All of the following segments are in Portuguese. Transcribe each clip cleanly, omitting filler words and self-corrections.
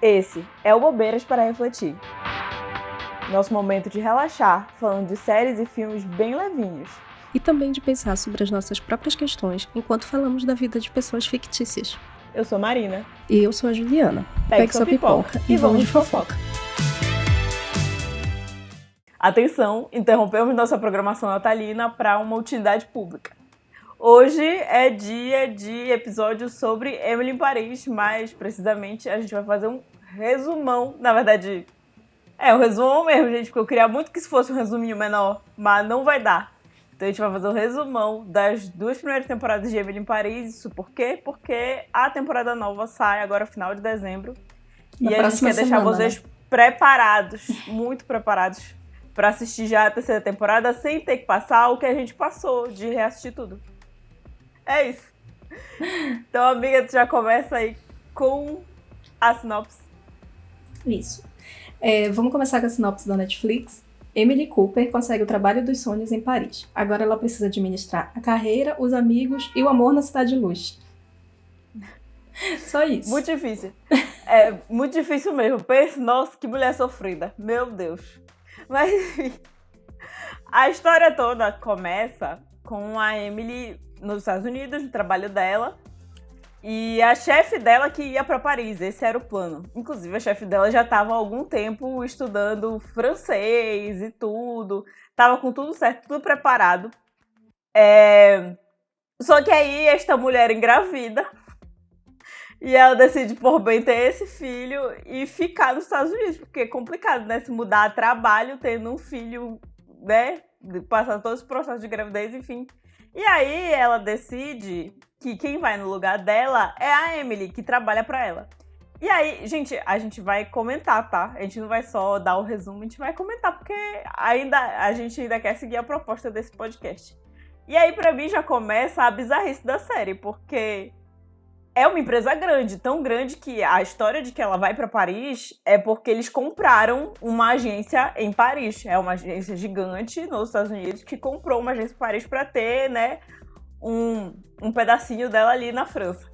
Esse é o Bobeiras para Refletir. Nosso momento de relaxar, falando de séries e filmes bem levinhos. E também de pensar sobre as nossas próprias questões enquanto falamos da vida de pessoas fictícias. Eu sou Marina. E eu sou a Juliana. Pegue sua pipoca e vamos de fofoca. Atenção, interrompemos nossa programação natalina para uma utilidade pública. Hoje é dia de episódio sobre Emily em Paris, mais precisamente a gente vai fazer um resumão. Na verdade, é um resumão mesmo, gente, porque eu queria muito que isso fosse um resuminho menor, mas não vai dar. Então a gente vai fazer um resumão das 2 primeiras temporadas de Emily em Paris. Isso por quê? Porque a temporada nova sai agora final de dezembro. E a gente quer deixar vocês preparados, muito preparados, para assistir já a terceira temporada sem ter que passar o que a gente passou de reassistir tudo. É isso. Então, amiga, tu já começa aí com a sinopse. Isso. Vamos começar com a sinopse da Netflix. Emily Cooper consegue o trabalho dos sonhos em Paris. Agora ela precisa administrar a carreira, os amigos e o amor na cidade de luz. Só isso. Muito difícil. É muito difícil mesmo. Pensa, nossa, que mulher sofrida. Meu Deus. Mas, enfim. A história toda começa com a Emily nos Estados Unidos, no trabalho dela. E a chefe dela que ia para Paris, esse era o plano. Inclusive, a chefe dela já estava há algum tempo estudando francês e tudo. Tava com tudo certo, tudo preparado. Só que aí, esta mulher engravida. E ela decide, por bem, ter esse filho e ficar nos Estados Unidos. Porque é complicado, né? Se mudar a trabalho, tendo um filho, né? Passar todo esse processo de gravidez, enfim. E aí, ela decide que quem vai no lugar dela é a Emily, que trabalha pra ela. E aí, gente, a gente vai comentar, tá? A gente não vai só dar o resumo, a gente vai comentar, porque a gente ainda quer seguir a proposta desse podcast. E aí, pra mim, já começa a bizarrice da série, porque é uma empresa grande, tão grande que a história de que ela vai pra Paris é porque eles compraram uma agência em Paris. É uma agência gigante nos Estados Unidos que comprou uma agência em Paris pra ter, né, um pedacinho dela ali na França.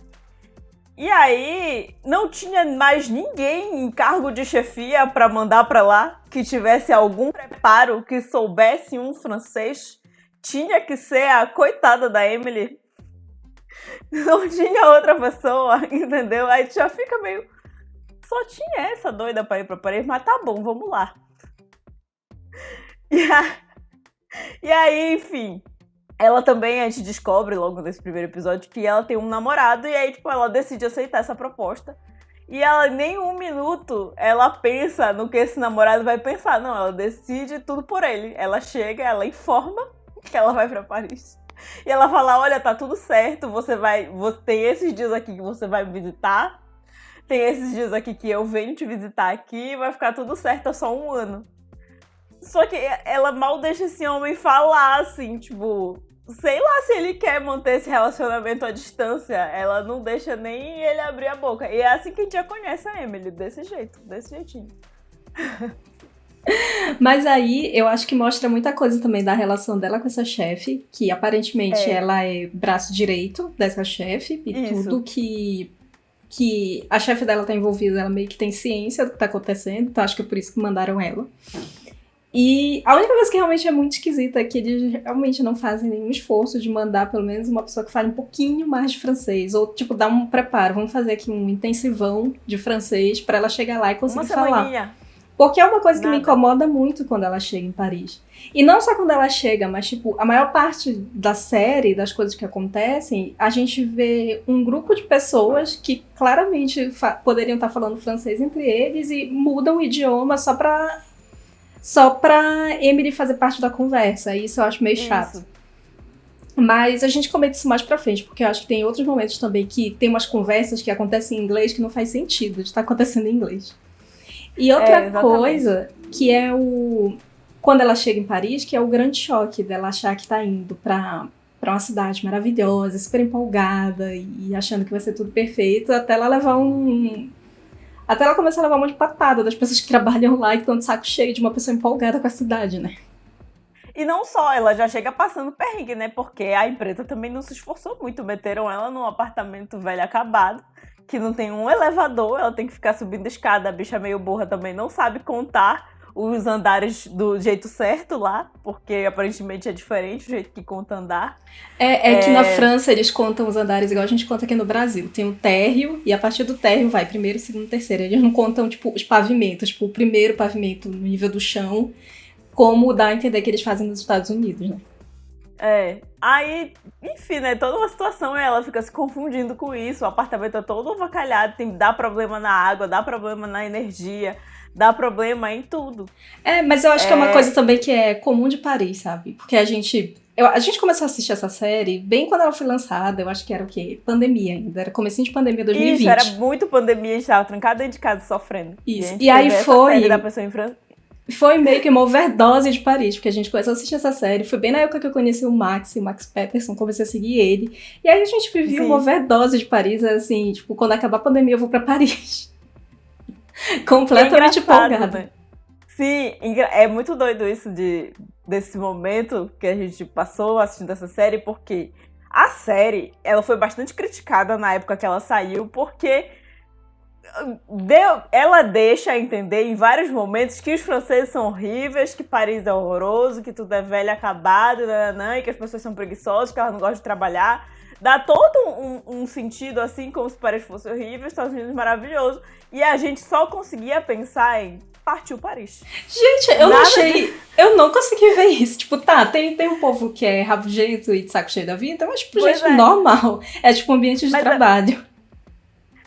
E aí, não tinha mais ninguém em cargo de chefia pra mandar pra lá que tivesse algum preparo, que soubesse um francês. Tinha que ser a coitada da Emily. Não tinha outra pessoa, entendeu? Aí já fica meio... Só tinha essa doida pra ir pra Paris, mas tá bom, vamos lá. E aí, enfim... Ela também, a gente descobre logo nesse primeiro episódio que ela tem um namorado e aí, tipo, ela decide aceitar essa proposta. E ela, nem um minuto, ela pensa no que esse namorado vai pensar. Não, ela decide tudo por ele. Ela chega, ela informa que ela vai pra Paris. E ela fala, olha, tá tudo certo, você tem esses dias aqui que você vai me visitar. Tem esses dias aqui que eu venho te visitar aqui, vai ficar tudo certo, é só 1 ano. Só que ela mal deixa esse homem falar, assim, tipo... Sei lá se ele quer manter esse relacionamento à distância. Ela não deixa nem ele abrir a boca. E é assim que a gente já conhece a Emily, desse jeito, desse jeitinho. Mas aí, eu acho que mostra muita coisa também da relação dela com essa chefe, que aparentemente ela é braço direito dessa chefe, e isso. Tudo que a chefe dela tá envolvida, ela meio que tem ciência do que tá acontecendo, então acho que é por isso que mandaram ela. E a única coisa que realmente é muito esquisita é que eles realmente não fazem nenhum esforço de mandar pelo menos uma pessoa que fale um pouquinho mais de francês, ou tipo, dar um preparo, vamos fazer aqui um intensivão de francês pra ela chegar lá e conseguir falar. Porque é uma coisa que me incomoda muito quando ela chega em Paris. E não só quando ela chega, mas tipo, a maior parte da série, das coisas que acontecem, a gente vê um grupo de pessoas que claramente poderiam estar falando francês entre eles e mudam o idioma só pra Emily fazer parte da conversa. Isso eu acho meio chato. Mas a gente comenta isso mais pra frente, porque eu acho que tem outros momentos também que tem umas conversas que acontecem em inglês que não faz sentido de estar acontecendo em inglês. E outra coisa, que é quando ela chega em Paris, que é o grande choque dela achar que tá indo pra uma cidade maravilhosa, super empolgada e achando que vai ser tudo perfeito, até ela começa a levar um monte de patada das pessoas que trabalham lá e que estão de saco cheio de uma pessoa empolgada com a cidade, né? E não só, ela já chega passando perrengue, né? Porque a empresa também não se esforçou muito. Meteram ela num apartamento velho acabado, que não tem um elevador, ela tem que ficar subindo escada, a bicha meio burra também não sabe contar os andares do jeito certo lá, porque aparentemente é diferente o jeito que conta andar. Que na França eles contam os andares igual a gente conta aqui no Brasil. Tem um térreo e a partir do térreo vai primeiro, segundo, terceiro. Eles não contam, tipo, os pavimentos, tipo, o primeiro pavimento no nível do chão, como dá a entender que eles fazem nos Estados Unidos, né? Aí, enfim, né, toda uma situação, ela fica se confundindo com isso, o apartamento é todo avacalhado, dá problema na água, dá problema na energia, dá problema em tudo. Mas eu acho que é uma coisa também que é comum de Paris, sabe? Porque a gente começou a assistir essa série bem quando ela foi lançada, eu acho que era o quê? Pandemia ainda, era comecinho de pandemia 2020. Isso, era muito pandemia, a gente tava trancado dentro de casa sofrendo. Isso, e aí foi... Da pessoa em França. Foi meio que uma overdose de Paris, porque a gente começou a assistir essa série. Foi bem na época que eu conheci o Max Peterson, comecei a seguir ele. E aí a gente vivia uma overdose de Paris, assim, tipo, quando acabar a pandemia eu vou pra Paris. Completamente empolgada. Né? Sim, é muito doido isso desse momento que a gente passou assistindo essa série, porque a série, ela foi bastante criticada na época que ela saiu, porque... ela deixa entender em vários momentos que os franceses são horríveis, que Paris é horroroso, que tudo é velho acabado, e que as pessoas são preguiçosas, que elas não gostam de trabalhar. Dá todo um sentido assim, como se Paris fosse horrível, Estados Unidos maravilhoso. E a gente só conseguia pensar em partiu Paris. Gente, eu não consegui ver isso. Tipo, tem um povo que é rabugento e de saco cheio da vida, mas tipo, gente, normal. É tipo um ambiente de trabalho.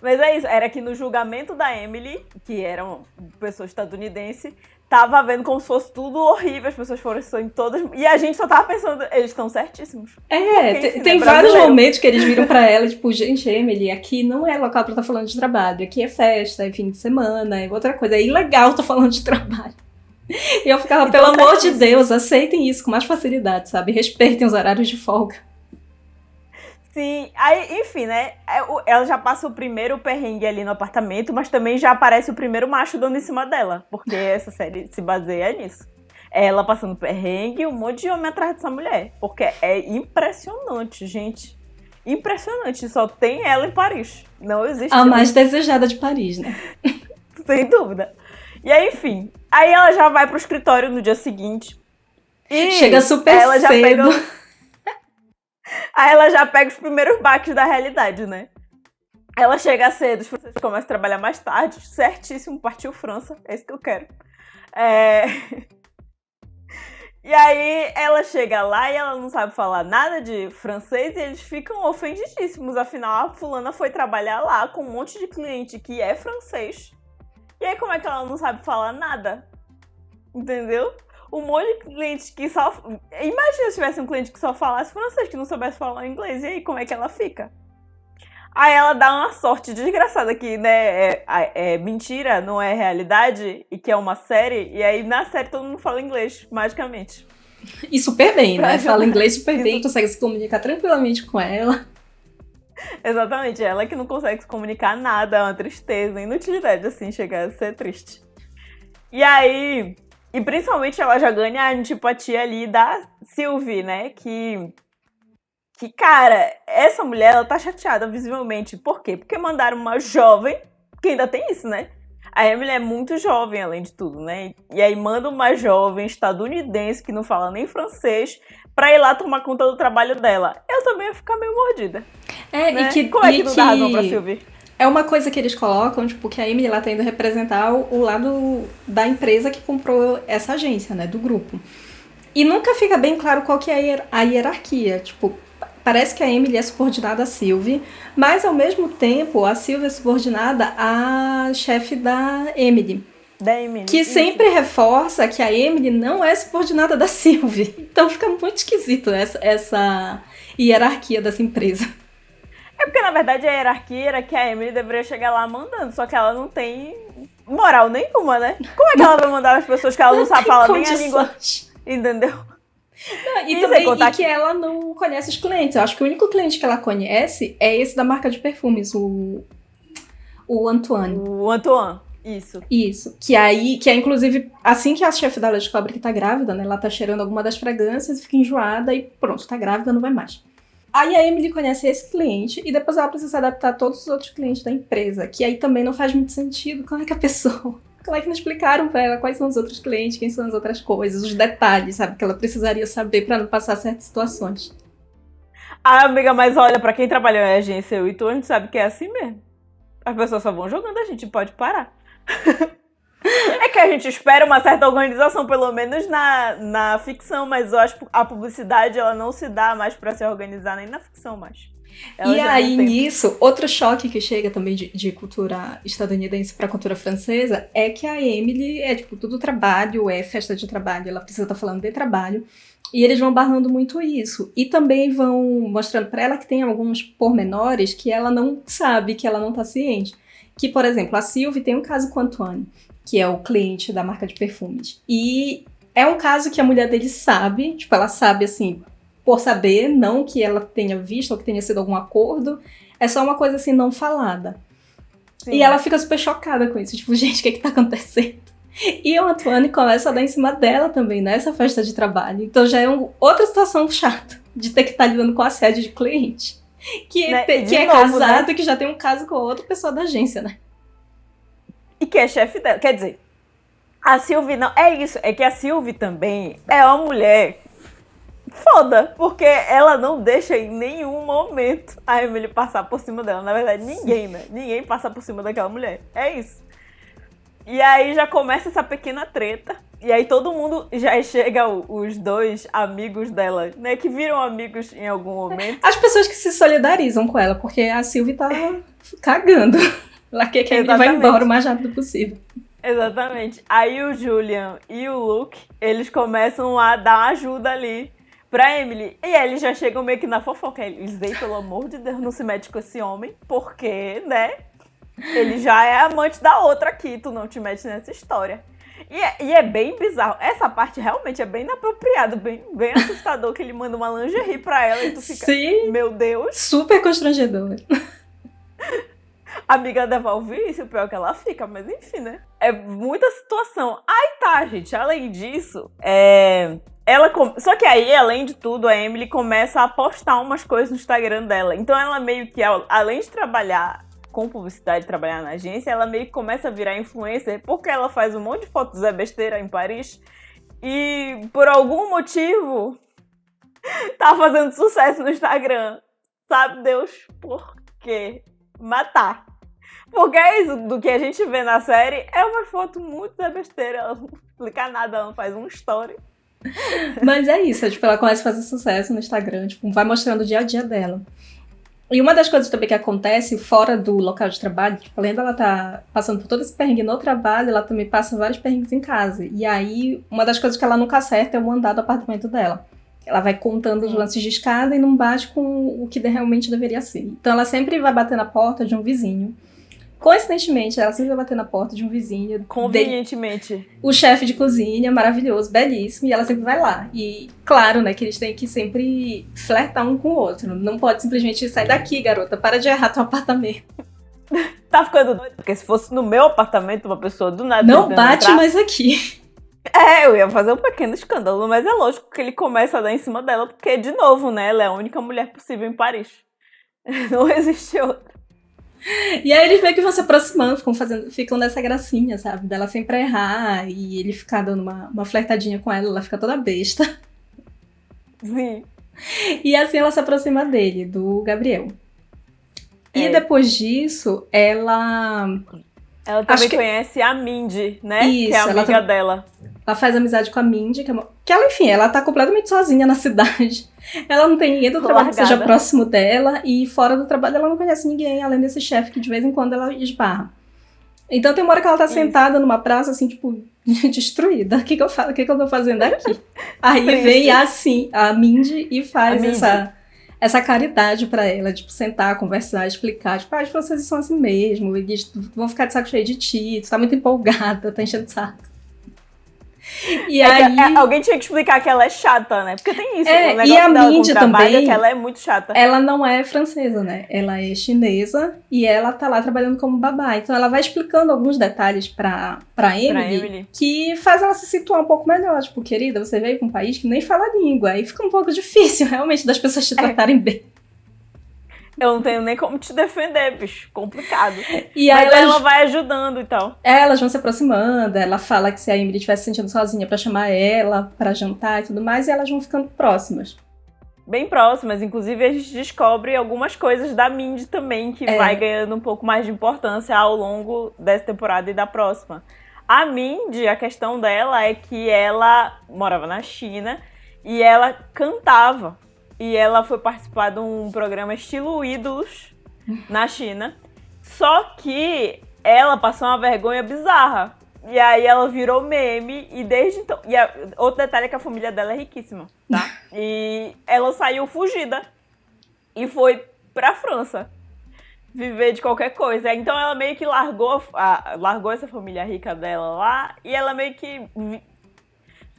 Mas é isso, era que no julgamento da Emily, que era uma pessoa estadunidense, tava vendo como se fosse tudo horrível, as pessoas foram em todas... E a gente só tava pensando, eles estão certíssimos. Porque, tem vários momentos que eles viram pra ela, tipo, gente, Emily, aqui não é local pra estar falando de trabalho, aqui é festa, é fim de semana, é outra coisa, é ilegal estar falando de trabalho. E eu ficava, pelo amor de Deus, aceitem isso com mais facilidade, sabe? Respeitem os horários de folga. Sim, aí, enfim, né, ela já passa o primeiro perrengue ali no apartamento, mas também já aparece o primeiro macho dando em cima dela, porque essa série se baseia nisso. Ela passando perrengue e um monte de homem atrás dessa mulher, porque é impressionante, gente. Impressionante, só tem ela em Paris, não existe... A mais desejada de Paris, né? Sem dúvida. E aí, enfim, aí ela já vai pro escritório no dia seguinte. E chega super ela cedo. Aí ela já pega os primeiros baques da realidade, né? Ela chega cedo, os franceses começam a trabalhar mais tarde, certíssimo, partiu França, é isso que eu quero. E aí ela chega lá e ela não sabe falar nada de francês e eles ficam ofendidíssimos, afinal a fulana foi trabalhar lá com um monte de cliente que é francês. E aí como é que ela não sabe falar nada? Entendeu? Um monte de cliente que só... Imagina se tivesse um cliente que só falasse francês, que não soubesse falar inglês. E aí, como é que ela fica? Aí ela dá uma sorte desgraçada que, né, é mentira, não é realidade, e que é uma série. E aí, na série, todo mundo fala inglês, magicamente. E super bem, né? Fala inglês super bem, consegue se comunicar tranquilamente com ela. Exatamente, ela que não consegue se comunicar nada, é uma tristeza, inutilidade, assim, chegar a ser triste. E aí... E principalmente ela já ganha a antipatia ali da Sylvie, né? Que, cara, essa mulher, ela tá chateada visivelmente. Por quê? Porque mandaram uma jovem, que ainda tem isso, né? A Emily é muito jovem, além de tudo, né? E aí manda uma jovem estadunidense, que não fala nem francês, pra ir lá tomar conta do trabalho dela. Eu também ia ficar meio mordida. Né? Como é que não dá razão pra Sylvie? É uma coisa que eles colocam, tipo, que a Emily ela tá indo representar o lado da empresa que comprou essa agência, né, do grupo. E nunca fica bem claro qual que é a hierarquia. Tipo, parece que a Emily é subordinada à Sylvie, mas ao mesmo tempo a Sylvie é subordinada à chefe da Emily. Que sempre reforça que a Emily não é subordinada da Sylvie. Então fica muito esquisito essa hierarquia dessa empresa. É porque, na verdade, a hierarquia era que a Emily deveria chegar lá mandando, só que ela não tem moral nenhuma, né? Como é que ela vai mandar as pessoas que ela não sabe falar nem a língua? Entendeu? Não, e também que ela não conhece os clientes. Eu acho que o único cliente que ela conhece é esse da marca de perfumes, o Antoine. O Antoine, isso. Isso. Que é inclusive, assim que a chefe dela descobre que tá grávida, né? Ela tá cheirando alguma das fragrâncias, fica enjoada e pronto, tá grávida, não vai mais. Aí a Emily conhece esse cliente e depois ela precisa se adaptar a todos os outros clientes da empresa, que aí também não faz muito sentido. Como é que a pessoa... Como é que não explicaram pra ela quais são os outros clientes, quem são as outras coisas, os detalhes, sabe? Que ela precisaria saber pra não passar certas situações. Ah, amiga, mas olha, pra quem trabalhou em agência, eu e tu, a gente sabe que é assim mesmo. As pessoas só vão jogando, a gente pode parar. É que a gente espera uma certa organização, pelo menos na ficção, mas eu acho que a publicidade ela não se dá mais pra se organizar nem na ficção mais. Ela e aí, nisso, outro choque que chega também de cultura estadunidense pra cultura francesa é que a Emily é, tipo, tudo trabalho, é festa de trabalho, ela precisa estar falando de trabalho, e eles vão barrando muito isso. E também vão mostrando pra ela que tem alguns pormenores que ela não sabe, que ela não tá ciente. Que, por exemplo, a Sylvie tem um caso com o Antoine, que é o cliente da marca de perfumes. E é um caso que a mulher dele sabe, tipo, ela sabe, assim, por saber, não que ela tenha visto ou que tenha sido algum acordo, é só uma coisa, assim, não falada. Sim. E ela fica super chocada com isso, tipo, gente, o que tá acontecendo? E o Antoine começa a dar em cima dela também, nessa festa de trabalho. Então já é outra situação chata, de ter que estar lidando com assédio de cliente. Que é casado, né? Que já tem um caso com outra pessoa da agência, né? E que é chefe dela. Quer dizer, a Sylvie não... É isso, é que a Sylvie também é uma mulher foda, porque ela não deixa em nenhum momento a Emily passar por cima dela. Na verdade, ninguém, né? Ninguém passa por cima daquela mulher. É isso. E aí já começa essa pequena treta. E aí todo mundo já chega, os dois amigos dela, né? Que viram amigos em algum momento. As pessoas que se solidarizam com ela, porque a Sylvie tá cagando. Ela quer que ele vá embora o mais rápido possível. Exatamente. Aí o Julian e o Luke, eles começam a dar ajuda ali pra Emily. E aí eles já chegam meio que na fofoca. Eles dizem, pelo amor de Deus, não se mete com esse homem, porque, né? Ele já é amante da outra aqui, tu não te mete nessa história. E é bem bizarro. Essa parte realmente é bem inapropriada, bem assustador, que ele manda uma lingerie pra ela e tu fica, sim, meu Deus. Super constrangedor. A amiga devolve isso, o pior é que ela fica, mas enfim, né? É muita situação. Aí tá, gente, além disso, só que aí, além de tudo, a Emily começa a postar umas coisas no Instagram dela. Então ela meio que, além de trabalhar com publicidade, trabalhar na agência, ela meio que começa a virar influencer, porque ela faz um monte de fotos de Zé Besteira em Paris e, por algum motivo, tá fazendo sucesso no Instagram. Sabe Deus por quê? Matar. Porque é isso, do que a gente vê na série, é uma foto muito Zé Besteira, ela não explica nada, ela não faz um story. Mas é isso, tipo, ela começa a fazer sucesso no Instagram, tipo, vai mostrando o dia a dia dela. E uma das coisas também que acontece fora do local de trabalho, tipo, além dela tá passando por todo esse perrengue no trabalho, ela também passa vários perrengues em casa. E aí, uma das coisas que ela nunca acerta é o andar do apartamento dela. Ela vai contando os lances de escada e não bate com o que realmente deveria ser. Então ela sempre vai bater na porta de um vizinho. Coincidentemente, ela sempre vai bater na porta de um vizinho. Convenientemente. O chefe de cozinha, maravilhoso, belíssimo, e ela sempre vai lá. E claro, né, que eles têm que sempre flertar um com o outro. Não pode simplesmente sair daqui, garota, para de errar teu apartamento. Tá ficando doido? Porque se fosse no meu apartamento, uma pessoa do nada... Não bate mais aqui. Eu ia fazer um pequeno escândalo, mas é lógico que ele começa a dar em cima dela, porque, de novo, né, ela é a única mulher possível em Paris. Não existe outra. E aí eles meio que vão se aproximando, ficam nessa gracinha, sabe? Dela sempre errar e ele ficar dando uma flertadinha com ela fica toda besta. Sim. E assim ela se aproxima dele, do Gabriel. E depois disso, ela também conhece a Mindy, né? Isso, que é a amiga dela. Ela faz amizade com a Mindy, que ela, enfim, ela tá completamente sozinha na cidade. Ela não tem ninguém do trabalho que seja próximo dela, e fora do trabalho ela não conhece ninguém, além desse chefe que de vez em quando ela esbarra. Então tem uma hora que ela tá sentada numa praça, assim, tipo, destruída. O que eu faço? O que eu tô fazendo aqui? Aí vem a Mindy e faz essa caridade pra ela, tipo, sentar, conversar, explicar, tipo, vocês são assim mesmo, eles vão ficar de saco cheio de ti, tu tá muito empolgada, tá enchendo de saco. E aí... alguém tinha que explicar que ela é chata, né? Porque tem isso, o negócio e a dela Mindy com o trabalho também, é que ela é muito chata. Ela não é francesa, né? Ela é chinesa e ela tá lá trabalhando como babá. Então ela vai explicando alguns detalhes pra Emily, que faz ela se situar um pouco melhor. Tipo, querida, você veio pra um país que nem fala a língua. Aí fica um pouco difícil, realmente, das pessoas te tratarem bem. Eu não tenho nem como te defender, bicho. Complicado. E aí mas ela vai ajudando e tal. Elas vão se aproximando, ela fala que se a Emily estivesse se sentindo sozinha pra chamar ela pra jantar e tudo mais, e elas vão ficando próximas. Bem próximas, inclusive a gente descobre algumas coisas da Mindy também, que vai ganhando um pouco mais de importância ao longo dessa temporada e da próxima. A Mindy, a questão dela é que ela morava na China e ela cantava. E ela foi participar de um programa estilo Ídolos na China. Só que ela passou uma vergonha bizarra. E aí ela virou meme e desde então... outro detalhe é que a família dela é riquíssima, tá? E ela saiu fugida e foi pra França viver de qualquer coisa. Então ela meio que largou essa família rica dela lá e ela meio que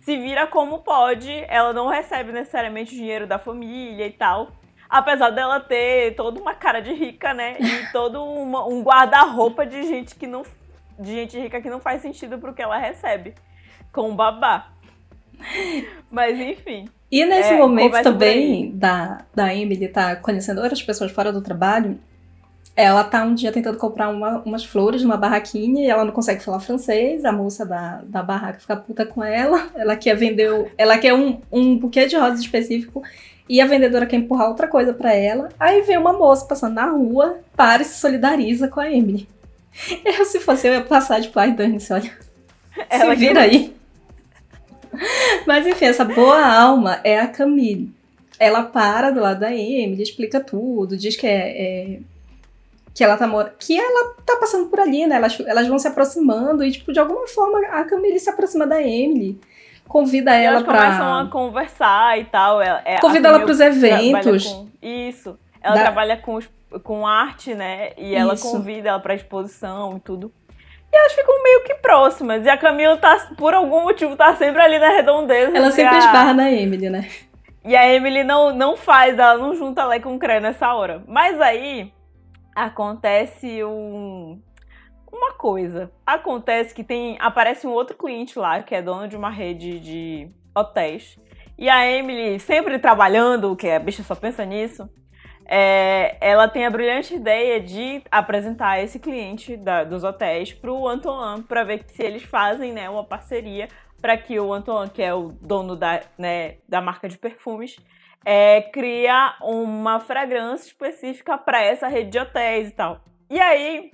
se vira como pode. Ela não recebe necessariamente o dinheiro da família e tal. Apesar dela ter toda uma cara de rica, né? E todo um guarda-roupa de gente rica que não faz sentido pro que ela recebe. Com babá. Mas enfim. E nesse momento também da Emily tá conhecendo outras pessoas fora do trabalho, ela tá um dia tentando comprar umas flores numa barraquinha e ela não consegue falar francês. A moça da barraca fica puta com ela. Ela quer um buquê de rosas específico e a vendedora quer empurrar outra coisa pra ela. Aí vem uma moça passando na rua, para e se solidariza com a Emily. Se fosse eu ia passar de pai, dane-se, olha. Se vira aí. Mas enfim, essa boa alma é a Camille. Ela para do lado da Emily, explica tudo, diz que que ela tá passando por ali, né? Elas vão se aproximando e, tipo, de alguma forma a Camille se aproxima da Emily, convida ela pra... Elas começam a conversar e tal. Convida ela pros eventos. Isso. Ela trabalha com arte, né? E ela convida ela pra exposição e tudo. E elas ficam meio que próximas. E a Camila por algum motivo, tá sempre ali na redondeza. Ela sempre esbarra na Emily, né? E a Emily ela não junta Lé com Cré nessa hora. Mas aí acontece uma coisa. Acontece que aparece um outro cliente lá, que é dono de uma rede de hotéis. E a Emily, sempre trabalhando, que a bicha só pensa nisso, ela tem a brilhante ideia de apresentar esse cliente dos hotéis pro Antoine, para ver se eles fazem, né, uma parceria para que o Antoine, que é o dono da marca de perfumes, cria uma fragrância específica para essa rede de hotéis e tal. E aí,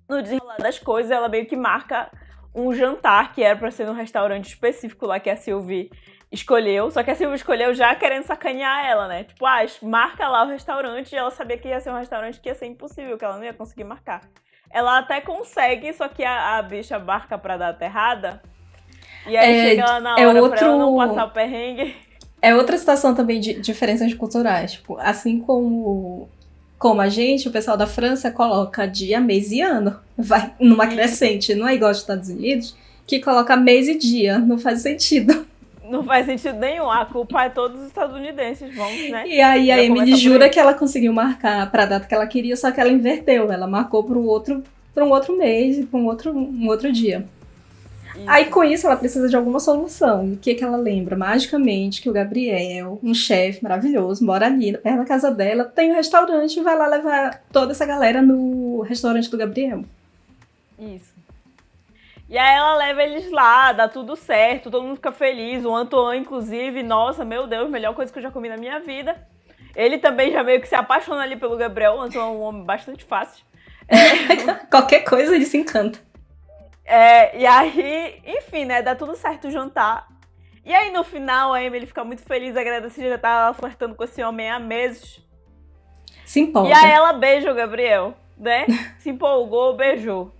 no desenrolar das coisas, ela meio que marca um jantar que era para ser num restaurante específico lá que a Sylvie escolheu. Só que a Sylvie escolheu já querendo sacanear ela, né? Tipo, marca lá o restaurante, e ela sabia que ia ser um restaurante que ia ser impossível, que ela não ia conseguir marcar. Ela até consegue, só que a bicha marca pra data errada. E aí chega lá na hora pra ela não passar o perrengue. É outra situação também de diferenças culturais. Tipo, assim como a gente, o pessoal da França coloca dia, mês e ano. Vai numa crescente. Não é igual aos Estados Unidos, que coloca mês e dia. Não faz sentido. Não faz sentido nenhum. A culpa é todos os estadunidenses, vamos, né? E aí a Emily jura que ela conseguiu marcar pra data que ela queria, só que ela inverteu. Ela marcou pra um outro mês, pra um outro dia. Isso. Aí com isso ela precisa de alguma solução. E o que ela lembra? Magicamente que o Gabriel, um chefe maravilhoso, mora ali perto da casa dela, tem um restaurante e vai lá levar toda essa galera no restaurante do Gabriel. Isso. E aí ela leva eles lá, dá tudo certo, todo mundo fica feliz. O Antoine, inclusive, nossa, meu Deus, melhor coisa que eu já comi na minha vida. Ele também já meio que se apaixona ali pelo Gabriel. O Antoine é um homem bastante fácil. Qualquer coisa ele se encanta. E aí, enfim, né, dá tudo certo o jantar. E aí no final a Emily fica muito feliz, agradecida, já tá flertando com esse homem há meses. Se empolga. E aí ela beija o Gabriel, né? Se empolgou, beijou.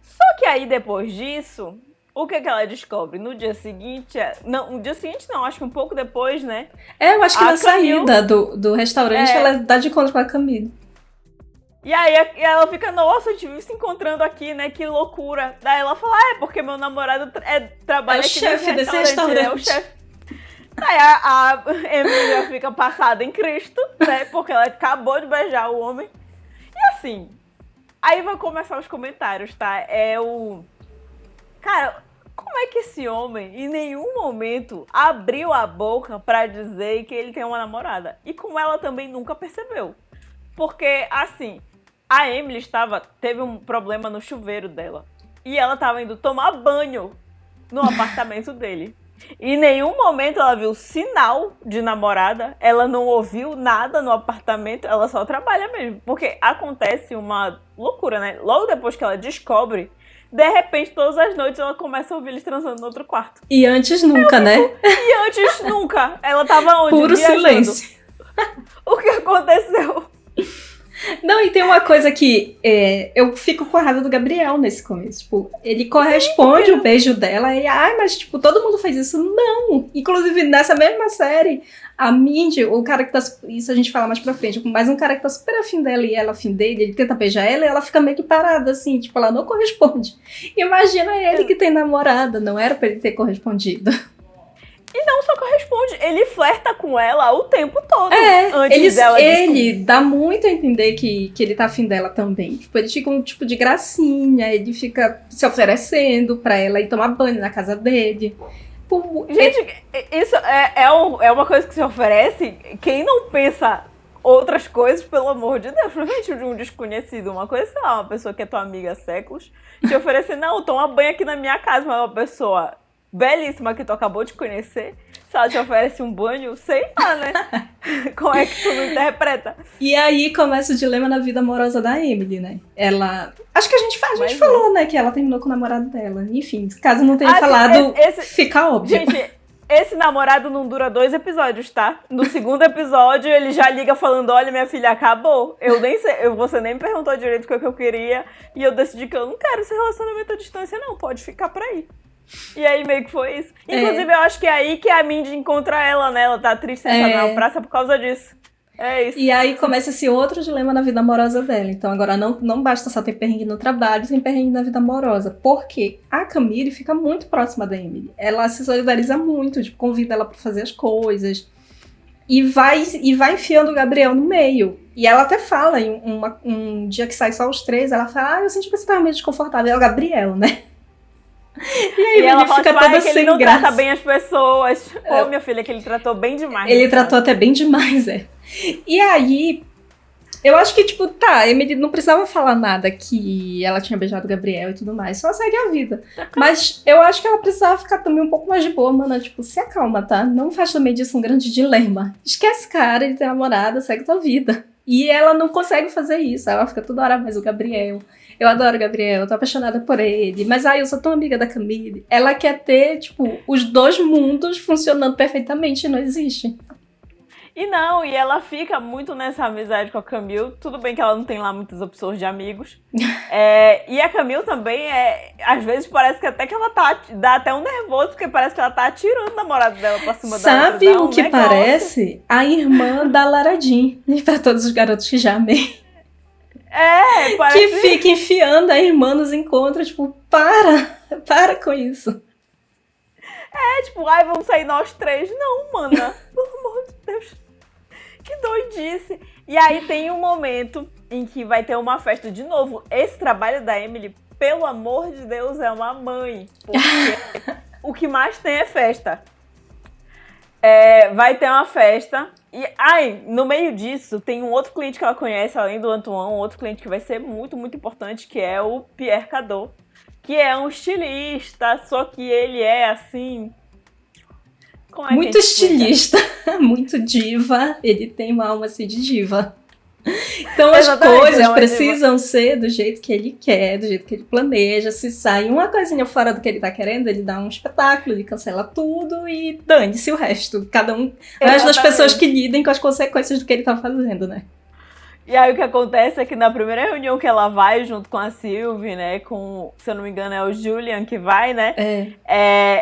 Só que aí, depois disso, o que ela descobre? No dia seguinte... Não, no dia seguinte não, acho que um pouco depois, né? Eu acho que na saída do restaurante ela dá de conta com a Camille. E aí ela fica, nossa, a gente vive se encontrando aqui, né? Que loucura. Daí ela fala, porque meu namorado trabalha aqui nesse restaurante. É o chefe. Aí a Emily fica passada em Cristo, né? Porque ela acabou de beijar o homem. E assim... Aí vai começar os comentários, tá? Cara, como é que esse homem, em nenhum momento, abriu a boca pra dizer que ele tem uma namorada? E como ela também nunca percebeu. porque, assim, a Emily teve um problema no chuveiro dela. E ela estava indo tomar banho no apartamento dele. E em nenhum momento ela viu sinal de namorada, ela não ouviu nada no apartamento, ela só trabalha mesmo. Porque acontece uma loucura, né? Logo depois que ela descobre, de repente, todas as noites ela começa a ouvir eles transando no outro quarto. E antes nunca, né? E antes nunca. Ela tava onde? Puro Viajando. silêncio. O que aconteceu? Não, e tem uma coisa que eu fico com a raiva do Gabriel nesse começo. Tipo, ele corresponde o beijo dela e, mas tipo, todo mundo faz isso. Não! Inclusive, nessa mesma série, a Mindy, o cara que tá... Isso a gente fala mais pra frente. Mas um cara que tá super afim dela e ela afim dele, ele tenta beijar ela e ela fica meio que parada, assim. Tipo, ela não corresponde. Imagina ele que tem namorada. Não era pra ele ter correspondido. E não só corresponde, ele flerta com ela o tempo todo. Ele dá muito a entender que ele tá afim dela também. Tipo, ele fica um tipo de gracinha, ele fica se oferecendo pra ela ir tomar banho na casa dele. Gente, isso é uma coisa que se oferece. Quem não pensa outras coisas, pelo amor de Deus, principalmente de um desconhecido, uma coisa, sei lá, uma pessoa que é tua amiga há séculos, te oferecer, não, toma banho aqui na minha casa, mas uma pessoa belíssima que tu acabou de conhecer, se ela te oferece um banho, sei lá, né? Como é que tu não interpreta? E aí começa o dilema na vida amorosa da Emily, né? Ela... Acho que a gente falou, né? Que ela terminou com o namorado dela. Enfim, caso não tenha falado, fica óbvio. Gente, esse namorado não dura 2 episódios, tá? No segundo episódio, ele já liga falando, olha, minha filha, acabou. Eu nem sei, você nem me perguntou direito o que eu queria, e eu decidi que eu não quero esse relacionamento à distância, não. Pode ficar por aí. E aí meio que foi isso. Inclusive, eu acho que é aí que a Mindy encontra ela, né? Ela tá triste sentada na praça por causa disso. É isso. E aí começa esse outro dilema na vida amorosa dela. Então agora não basta só ter perrengue no trabalho, tem perrengue na vida amorosa. Porque a Camille fica muito próxima da Emily. Ela se solidariza muito, tipo, convida ela pra fazer as coisas. E vai enfiando o Gabriel no meio. E ela até fala, em um dia que sai só os 3, ela fala, eu senti que você tava meio desconfortável. É o Gabriel, né? E aí ela fica toda sem graça. Ele não trata bem as pessoas. Minha filha, que ele tratou bem demais. Ele tratou até bem demais, E aí, eu acho que, tipo, a Emily não precisava falar nada que ela tinha beijado o Gabriel e tudo mais. Só segue a vida. Mas eu acho que ela precisava ficar também um pouco mais de boa, mano. Tipo, se acalma, tá? Não faz também disso um grande dilema. Esquece, cara, ele tem namorada, segue tua vida. E ela não consegue fazer isso. Ela fica toda hora, mas o Gabriel... Eu adoro o Gabriel, eu tô apaixonada por ele. Mas, eu sou tão amiga da Camille. Ela quer ter, tipo, os 2 mundos funcionando perfeitamente. Não existe. E ela fica muito nessa amizade com a Camille. Tudo bem que ela não tem lá muitas opções de amigos. E a Camille também, às vezes parece que até que ela dá até um nervoso, porque parece que ela tá atirando o namorado dela pra cima da outra. Sabe o que parece? A irmã da Lara Jean. Pra todos os garotos que já amei. Parece... Que fica enfiando a irmã nos encontros, tipo, para com isso. Tipo, vamos sair nós 3. Não, mana, pelo amor de Deus. Que doidice. E aí tem um momento em que vai ter uma festa de novo. Esse trabalho da Emily, pelo amor de Deus, é uma mãe. Porque o que mais tem é festa. Vai ter uma festa. E, no meio disso, tem um outro cliente que ela conhece, além do Antoine, um outro cliente que vai ser muito, muito importante, que é o Pierre Cadaud, que é um estilista, só que ele é, assim... muito estilista, muito diva, ele tem uma alma, assim, de diva. Então as coisas precisam ser do jeito que ele quer, do jeito que ele planeja. Se sai uma coisinha fora do que ele tá querendo, ele dá um espetáculo, ele cancela tudo e dane-se o resto. Cada um, o resto das pessoas que lidem com as consequências do que ele tá fazendo, né? E aí o que acontece é que na primeira reunião que ela vai, junto com a Sylvie, né, com, se eu não me engano é o Julian que vai, né,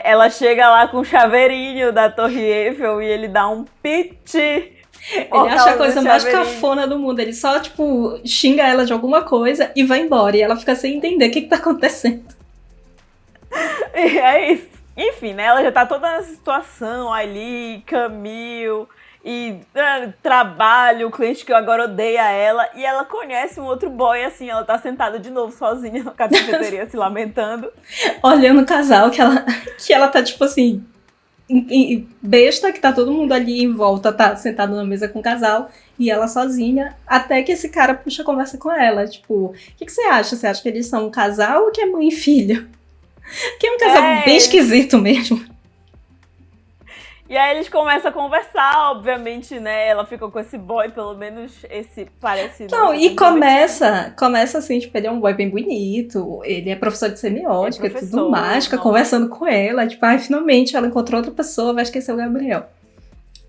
ela chega lá com o chaveirinho da Torre Eiffel e ele dá um piti. Ele acha a coisa mais cafona do mundo. Ele só, tipo, xinga ela de alguma coisa e vai embora. E ela fica sem entender o que tá acontecendo. E é isso. Enfim, né? Ela já tá toda nessa situação ali, Camille, e trabalho, o cliente que agora odeia ela. E ela conhece um outro boy, assim, ela tá sentada de novo sozinha na cafeteria, se lamentando. Olhando o casal, que ela tá, tipo assim... besta, que tá todo mundo ali em volta, tá sentado na mesa com o casal, e ela sozinha, até que esse cara puxa a conversa com ela. Tipo, o que você acha? Você acha que eles são um casal ou que é mãe e filho? Que é um casal bem esquisito mesmo. E aí eles começam a conversar, obviamente, né? Ela fica com esse boy, pelo menos esse parece... Não, e começa assim, tipo, ele é um boy bem bonito, ele é professor de semiótica e tudo mais, fica conversando com ela, tipo, finalmente ela encontrou outra pessoa, vai esquecer o Gabriel.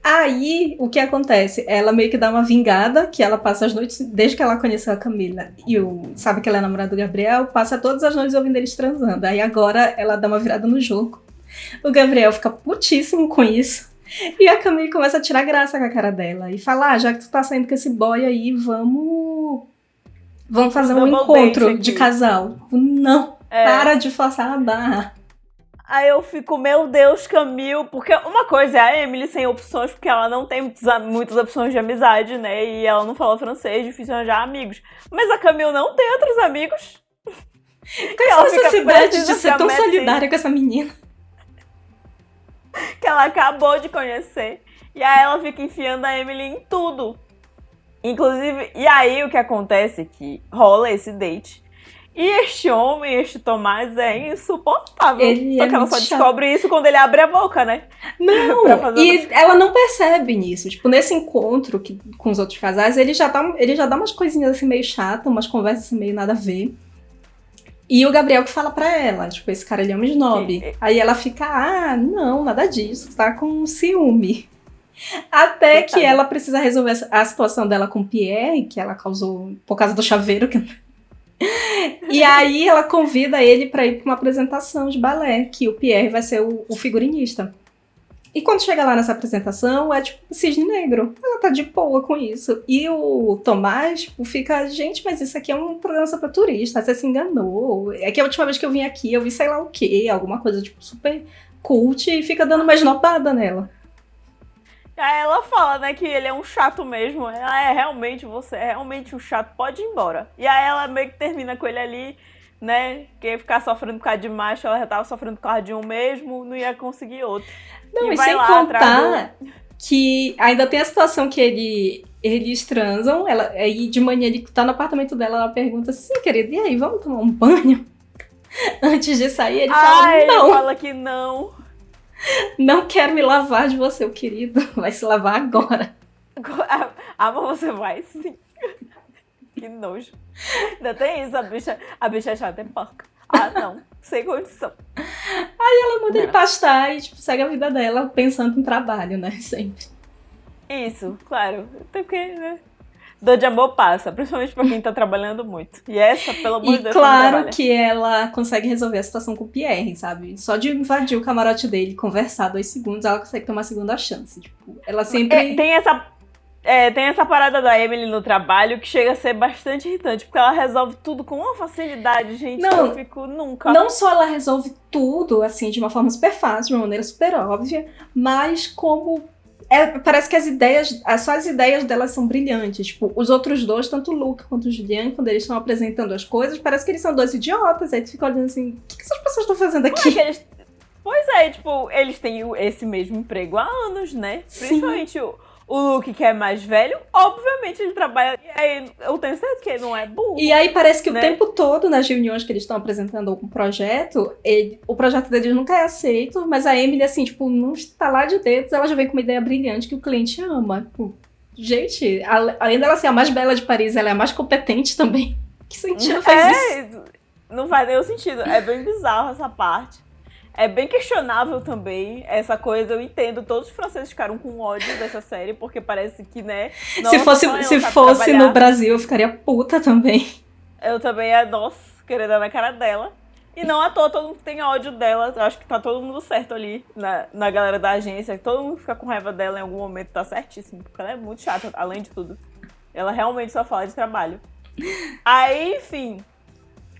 Aí, o que acontece? Ela meio que dá uma vingada, que ela passa as noites, desde que ela conheceu a Camila e sabe que ela é namorada do Gabriel, passa todas as noites ouvindo eles transando. Aí agora ela dá uma virada no jogo. O Gabriel fica putíssimo com isso. E a Camila começa a tirar graça com a cara dela. E fala, já que tu tá saindo com esse boy aí, vamos fazer um encontro de casal. Não, para de forçar a barra. Aí eu fico, meu Deus, Camille, porque uma coisa é a Emily sem opções, porque ela não tem muitas opções de amizade, né? E ela não fala francês, difícil arranjar amigos. Mas a Camille não tem outros amigos. Qual é a necessidade de ser tão solidária com essa menina? Que ela acabou de conhecer. E aí ela fica enfiando a Emily em tudo. Inclusive, e aí o que acontece é que rola esse date. E este homem, este Tomás, é insuportável. Só que ela só descobre isso quando ele abre a boca, né? Não, e ela não percebe nisso. Tipo, nesse encontro com os outros casais, ele já dá umas coisinhas assim meio chatas, umas conversas assim meio nada a ver. E o Gabriel que fala pra ela, tipo, esse cara ele é um snob. Aí ela fica, não, nada disso, tá com ciúme. Até que ela precisa resolver a situação dela com o Pierre, que ela causou por causa do chaveiro. E aí ela convida ele pra ir pra uma apresentação de balé, que o Pierre vai ser o figurinista. E quando chega lá nessa apresentação, é tipo cisne negro. Ela tá de boa com isso. E o Tomás tipo, fica, gente, mas isso aqui é um programa só pra turista, você se enganou. É que a última vez que eu vim aqui, eu vi sei lá o quê, alguma coisa tipo super cult, e fica dando uma esnobada nela. Aí ela fala, né, que ele é um chato mesmo. Ela você é realmente um chato, pode ir embora. E aí ela meio que termina com ele ali, né, que ficar sofrendo por causa de macho, ela já tava sofrendo por causa de um mesmo, não ia conseguir outro. Não, e sem contar que ainda tem a situação que eles transam, aí de manhã ele tá no apartamento dela, ela pergunta assim, querido, e aí, vamos tomar um banho? Antes de sair, ele fala, não. Ele fala que não. Não quero me lavar de você, o querido. Vai se lavar agora. Mas você vai sim. Que nojo. Ainda tem isso, a bicha chata é porca. Não, sem condição. Aí ela manda ele pastar e, tipo, segue a vida dela pensando em trabalho, né? Sempre. Isso, claro. Até porque, né? Dor de amor passa, principalmente pra quem tá trabalhando muito. E essa, pelo amor de Deus, e claro que ela consegue resolver a situação com o Pierre, sabe? Só de invadir o camarote dele, conversar 2 segundos, ela consegue ter uma segunda chance. Tipo, ela sempre... Tem essa parada da Emily no trabalho que chega a ser bastante irritante, porque ela resolve tudo com uma facilidade, gente, que eu fico nunca. Não só ela resolve tudo, assim, de uma forma super fácil, de uma maneira super óbvia, mas como... parece que só as ideias delas são brilhantes. Tipo, os outros dois, tanto o Luke quanto o Julian, quando eles estão apresentando as coisas, parece que eles são 2 idiotas. Aí tu fica olhando assim, o que essas pessoas estão fazendo aqui? Pois é, tipo, eles têm esse mesmo emprego há anos, né? Sim. Principalmente o Luke, que é mais velho, obviamente ele trabalha... E aí, eu tenho certeza que ele não é burro. E aí parece que o tempo todo, nas reuniões que eles estão apresentando algum projeto, o projeto deles nunca é aceito, mas a Emily, assim, tipo, não está lá de dedos, ela já vem com uma ideia brilhante que o cliente ama. Tipo, gente, além dela ser a mais bela de Paris, ela é a mais competente também. Que sentido faz isso? Não faz nenhum sentido. É bem bizarro essa parte. É bem questionável também essa coisa. Eu entendo, todos os franceses ficaram com ódio dessa série, porque parece que, né... Se fosse no Brasil, eu ficaria puta também. Eu também ia, querer dar na cara dela. E não à toa, todo mundo tem ódio dela. Eu acho que tá todo mundo certo ali, na galera da agência. Todo mundo fica com raiva dela em algum momento, tá certíssimo. Porque ela é muito chata, além de tudo. Ela realmente só fala de trabalho. Aí, enfim...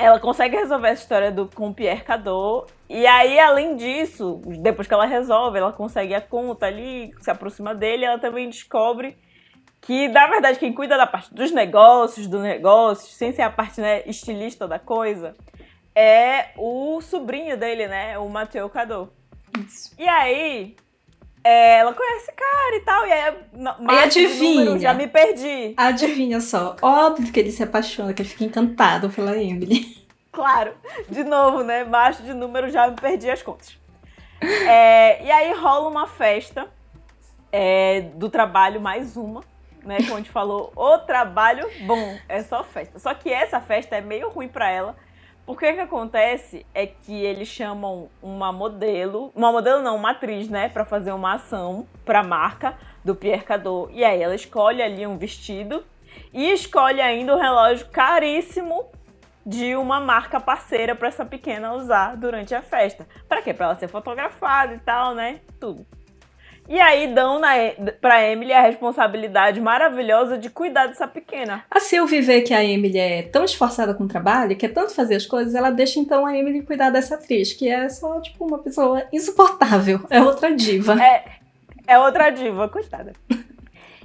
Ela consegue resolver essa história com o Pierre Cadot. E aí, além disso, depois que ela resolve, ela consegue a conta ali, se aproxima dele, ela também descobre que, na verdade, quem cuida da parte dos negócios, sem ser a parte, né, estilista da coisa, é o sobrinho dele, né, o Mathieu Cadot. Isso. E aí, ela conhece esse cara e tal, e aí, adivinha. Já me perdi. Adivinha só, óbvio que ele se apaixona, que ele fica encantado pela Emily. Claro, de novo, né? Macho de número, já me perdi as contas. E aí rola uma festa do trabalho, mais uma, né? Como a gente falou, o trabalho, bom, é só festa. Só que essa festa é meio ruim pra ela, porque o que acontece é que eles chamam uma atriz, né, pra fazer uma ação pra marca do Pierre Cardin. E aí ela escolhe ali um vestido e escolhe ainda um relógio caríssimo de uma marca parceira pra essa pequena usar durante a festa. Pra quê? Pra ela ser fotografada e tal, né? Tudo. E aí dão pra Emily a responsabilidade maravilhosa de cuidar dessa pequena. A Sylvie vê que a Emily é tão esforçada com o trabalho, quer tanto fazer as coisas, ela deixa então a Emily cuidar dessa atriz, que é só, tipo, uma pessoa insuportável. É outra diva. É outra diva, coitada.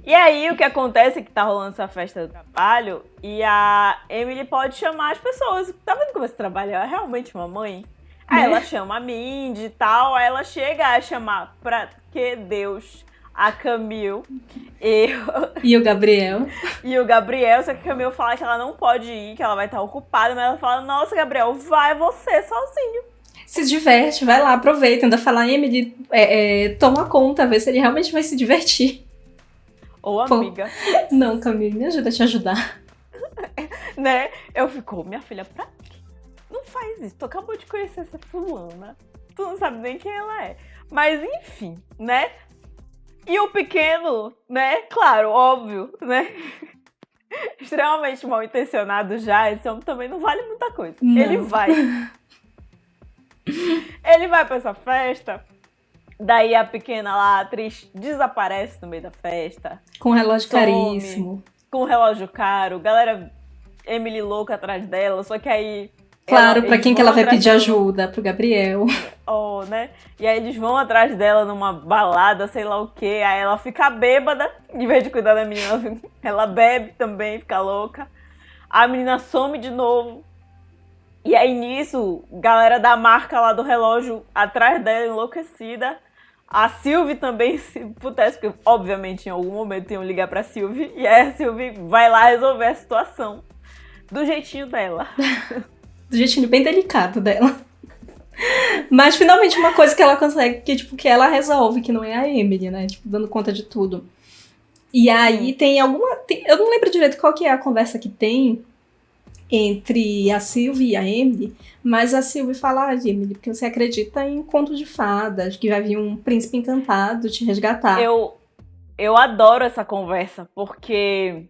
E aí o que acontece é que tá rolando essa festa do trabalho e a Emily pode chamar as pessoas. Tá vendo como esse trabalho é realmente uma mãe? Aí ela chama a Mindy e tal, aí ela chega a chamar pra que Deus a Camille e o Gabriel. E o Gabriel, só que a Camille fala que ela não pode ir, que ela vai estar ocupada, mas ela fala, nossa, Gabriel, vai você sozinho. Se diverte, vai lá, aproveita, ainda fala, Emily, toma conta, vê se ele realmente vai se divertir. Ou amiga. Não, Camille, me ajuda a te ajudar. Né? Eu fico, minha filha, pra quê? Não faz isso, tu acabou de conhecer essa fulana, tu não sabe nem quem ela é. Mas enfim, né? E o pequeno, né? Claro, óbvio, né? Extremamente mal intencionado já, esse homem também não vale muita coisa. Não. Ele vai pra essa festa, daí a pequena lá, a atriz, desaparece no meio da festa. Com um relógio caríssimo. Com um relógio caro, galera, Emily louca atrás dela, só que aí... Claro, pra quem que ela vai pedir ajuda? Pro Gabriel. Né? E aí eles vão atrás dela numa balada, sei lá o quê. Aí ela fica bêbada, em vez de cuidar da menina, ela bebe também, fica louca. A menina some de novo. E aí nisso, galera da marca lá do relógio atrás dela, enlouquecida. A Sylvie também se putece, porque obviamente em algum momento iam ligar pra Sylvie. E aí a Sylvie vai lá resolver a situação do jeitinho dela. Do jeitinho bem delicado dela. Mas finalmente uma coisa que ela consegue, que ela resolve, que não é a Emily, né? Tipo, dando conta de tudo. E aí tem alguma... eu não lembro direito qual que é a conversa que tem entre a Sylvie e a Emily, mas a Sylvie fala, Emily, porque você acredita em contos de fadas, que vai vir um príncipe encantado te resgatar. Eu adoro essa conversa, porque...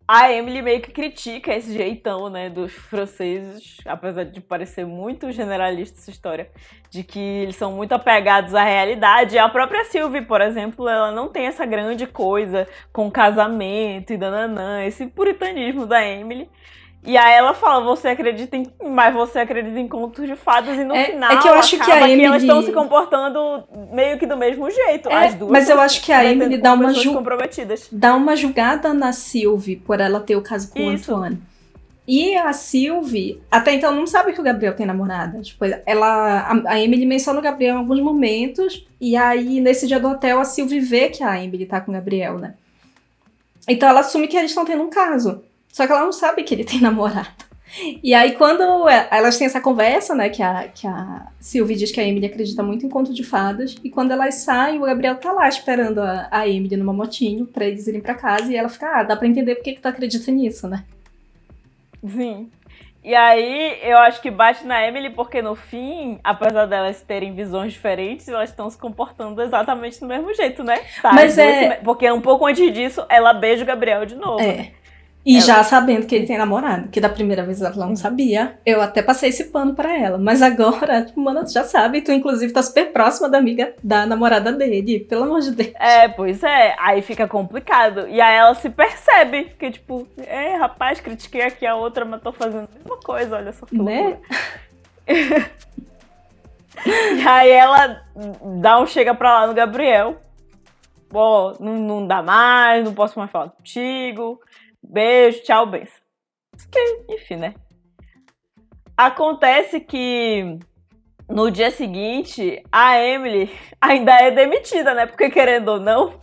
a Emily meio que critica esse jeitão, né, dos franceses, apesar de parecer muito generalista essa história, de que eles são muito apegados à realidade. E a própria Sylvie, por exemplo, ela não tem essa grande coisa com casamento e dananã, esse puritanismo da Emily. E aí ela fala, você acredita em contos de fadas, e no final que eu acho que a Emily... que elas estão se comportando meio que do mesmo jeito, as duas. Mas eu acho que a Emily dá uma julgada na Sylvie por ela ter o caso com o Antoine. E a Sylvie, até então, não sabe que o Gabriel tem namorada. Tipo, a Emily menciona o Gabriel em alguns momentos, e aí, nesse dia do hotel, a Sylvie vê que a Emily tá com o Gabriel, né? Então ela assume que eles estão tendo um caso. Só que ela não sabe que ele tem namorada. E aí, quando elas têm essa conversa, né, que a Sylvie diz que a Emily acredita muito em conto de fadas, e quando elas saem, o Gabriel tá lá esperando a Emily numa motinho pra eles irem pra casa, e ela fica, dá pra entender por que tu acredita nisso, né? Sim. E aí, eu acho que bate na Emily, porque no fim, apesar delas terem visões diferentes, elas estão se comportando exatamente do mesmo jeito, né? Tá, mas porque um pouco antes disso, ela beija o Gabriel de novo. E já sabendo que ele tem namorado, que da primeira vez ela não sabia. Eu até passei esse pano pra ela. Mas agora, tipo, mano, tu já sabe. Tu, inclusive, tá super próxima da amiga da namorada dele. Pelo amor de Deus. Pois é. Aí fica complicado. E aí ela se percebe. Que, tipo, rapaz, critiquei aqui a outra, mas tô fazendo a mesma coisa. Olha só que loucura. Né? E aí ela chega pra lá no Gabriel. Não dá mais, não posso mais falar contigo. Beijo, tchau, benção. Enfim, né? Acontece que No dia seguinte, a Emily ainda é demitida, né? Porque, querendo ou não,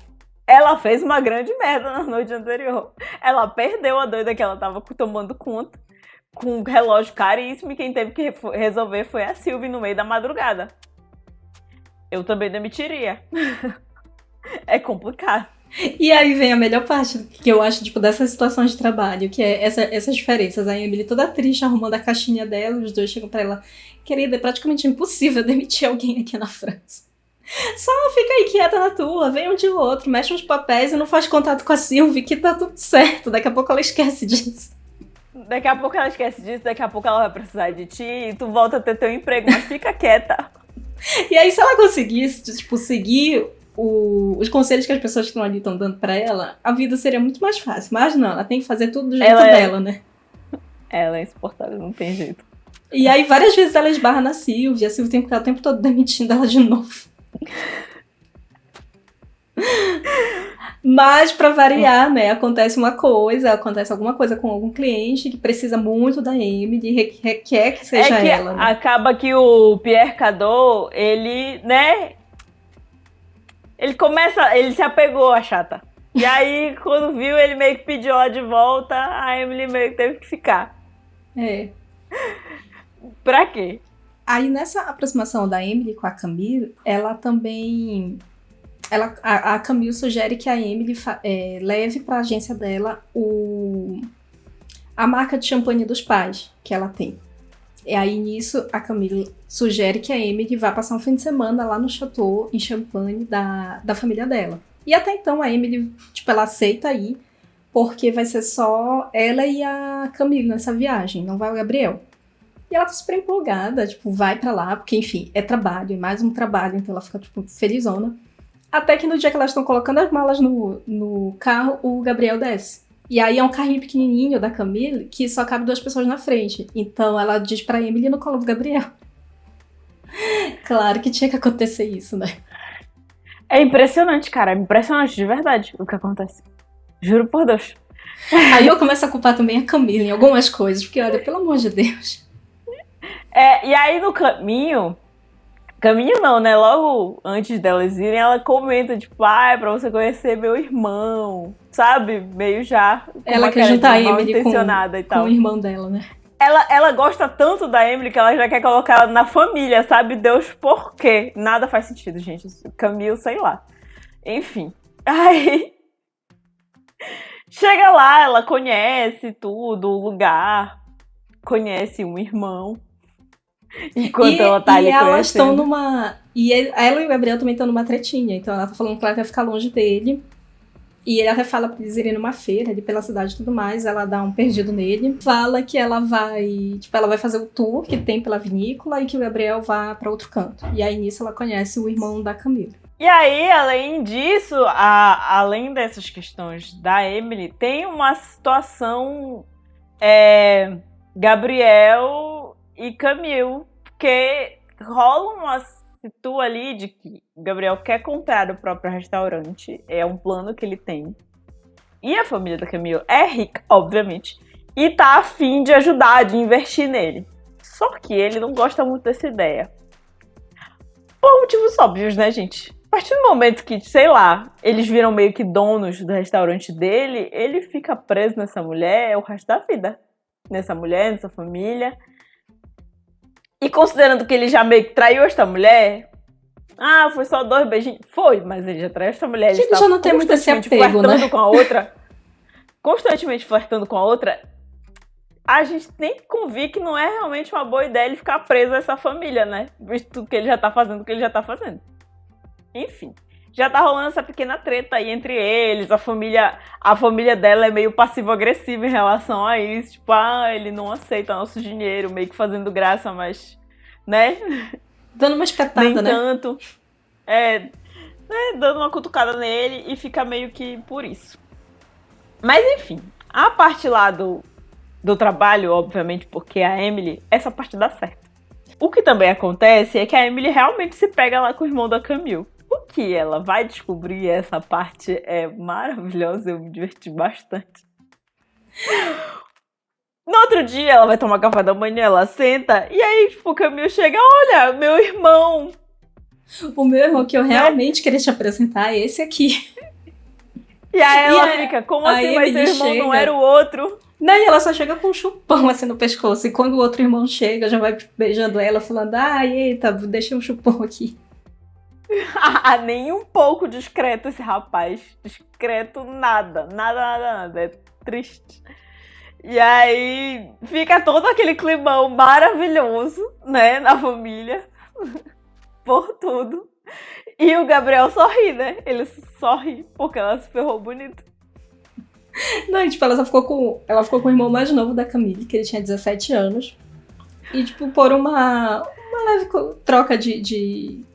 ela fez uma grande merda na noite anterior. Ela perdeu a doida que ela tava tomando conta, com um relógio caríssimo, e quem teve que resolver foi a Sylvie no meio da madrugada. Eu também demitiria. É complicado. E aí vem a melhor parte que eu acho, tipo, dessas situações de trabalho, que é essas diferenças. A Emily toda triste, arrumando a caixinha dela, os dois chegam pra ela, querida, é praticamente impossível demitir alguém aqui na França. Só fica aí quieta na tua, vem um de outro, mexe uns papéis e não faz contato com a Sylvie, que tá tudo certo. Daqui a pouco ela esquece disso. Daqui a pouco ela esquece disso, daqui a pouco ela vai precisar de ti e tu volta a ter teu emprego, mas fica quieta. E aí, se ela conseguisse, tipo, seguir os conselhos que as pessoas que estão ali estão dando pra ela, a vida seria muito mais fácil. Mas não, ela tem que fazer tudo do jeito dela, né? Ela é insuportável, não tem jeito. E aí, várias vezes ela esbarra na Sylvie, a Sylvie tem que ficar o tempo todo demitindo ela de novo. Mas, pra variar, né, acontece alguma coisa com algum cliente que precisa muito da Emily, requer que seja ela. Né? Acaba que o Pierre Cadot, ele, né, ele se apegou à chata. E aí, quando viu, ele meio que pediu ela de volta, a Emily meio que teve que ficar. É. Pra quê? Aí, nessa aproximação da Emily com a Camille, ela também... A Camille sugere que a Emily leve para a agência dela a marca de champanhe dos pais que ela tem. E aí, nisso, a Camille sugere que a Emily vá passar um fim de semana lá no chateau, em Champagne, da família dela. E até então, a Emily, tipo, ela aceita ir, porque vai ser só ela e a Camille nessa viagem, não vai o Gabriel. E ela tá super empolgada, tipo, vai pra lá, porque, enfim, é trabalho, é mais um trabalho, então ela fica, tipo, felizona. Até que no dia que elas estão colocando as malas no carro, o Gabriel desce. E aí é um carrinho pequenininho da Camille que só cabe 2 pessoas na frente. Então ela diz pra Emily no colo do Gabriel. Claro que tinha que acontecer isso, né? É impressionante, cara. É impressionante de verdade o que acontece. Juro por Deus. Aí eu começo a culpar também a Camille em algumas coisas. Porque, olha, pelo amor de Deus. E aí no caminho... Caminho não, né? Logo antes delas irem, ela comenta, tipo, pra você conhecer meu irmão, sabe? Meio já. Ela quer juntar a Emily e tal. Com o irmão dela, né? Ela gosta tanto da Emily que ela já quer colocar ela na família, sabe? Deus por quê? Nada faz sentido, gente. Camille, sei lá. Enfim. Aí... Chega lá, ela conhece tudo, o lugar. Conhece um irmão. Enquanto ela tá ali conhecendo. Elas estão numa... E ela e o Gabriel também estão numa tretinha. Então ela tá falando que ela quer ficar longe dele. E ele até fala pra eles irem numa feira ali pela cidade e tudo mais. Ela dá um perdido nele. Fala que ela vai... Tipo, ela vai fazer o tour que tem pela vinícola e que o Gabriel vá pra outro canto. E aí nisso ela conhece o irmão da Camille. E aí, além disso, além dessas questões da Emily, tem uma situação Gabriel e Camille, porque rola uma situa ali de que o Gabriel quer comprar o próprio restaurante, é um plano que ele tem. E a família da Camille é rica, obviamente, e tá a fim de ajudar, de investir nele. Só que ele não gosta muito dessa ideia. Por motivos óbvios, né, gente? A partir do momento que, sei lá, eles viram meio que donos do restaurante dele, ele fica preso nessa mulher o resto da vida. Nessa mulher, nessa família. E considerando que ele já meio que traiu esta mulher... foi só 2 beijinhos. Foi, mas ele já traiu esta mulher. Ele já não tem muito esse apego, né? Com a outra, constantemente flertando com a outra. A gente tem que convir que não é realmente uma boa ideia ele ficar preso a essa família, né? Visto tudo que ele já tá fazendo, o que ele já tá fazendo. Enfim, já tá rolando essa pequena treta aí entre eles. A família dela é meio passivo-agressiva em relação a isso. Tipo, ele não aceita nosso dinheiro, meio que fazendo graça, mas, né? Dando uma espetada, nem né? Nem tanto. Dando uma cutucada nele e fica meio que por isso. Mas, enfim, a parte lá do trabalho, obviamente, porque a Emily, essa parte dá certo. O que também acontece é que a Emily realmente se pega lá com o irmão da Camille. O que ela vai descobrir, essa parte é maravilhosa, eu me diverti bastante. No outro dia, ela vai tomar café da manhã, ela senta, e aí, tipo, o Camil chega, olha, meu irmão. O meu irmão que eu realmente queria te apresentar é esse aqui. E aí ela fica, como assim, mas seu irmão não era o outro? Daí ela só chega com um chupão assim no pescoço, e quando o outro irmão chega, já vai beijando ela, falando, eita, deixa um chupão aqui. Nem um pouco discreto esse rapaz. Discreto nada. Nada. É triste. E aí fica todo aquele climão maravilhoso, né, na família. Por tudo. E o Gabriel sorri, né? Ele sorri porque ela se ferrou bonito. Não, e, tipo, ela ficou com o irmão mais novo da Camille, que ele tinha 17 anos. E, tipo, por uma leve troca de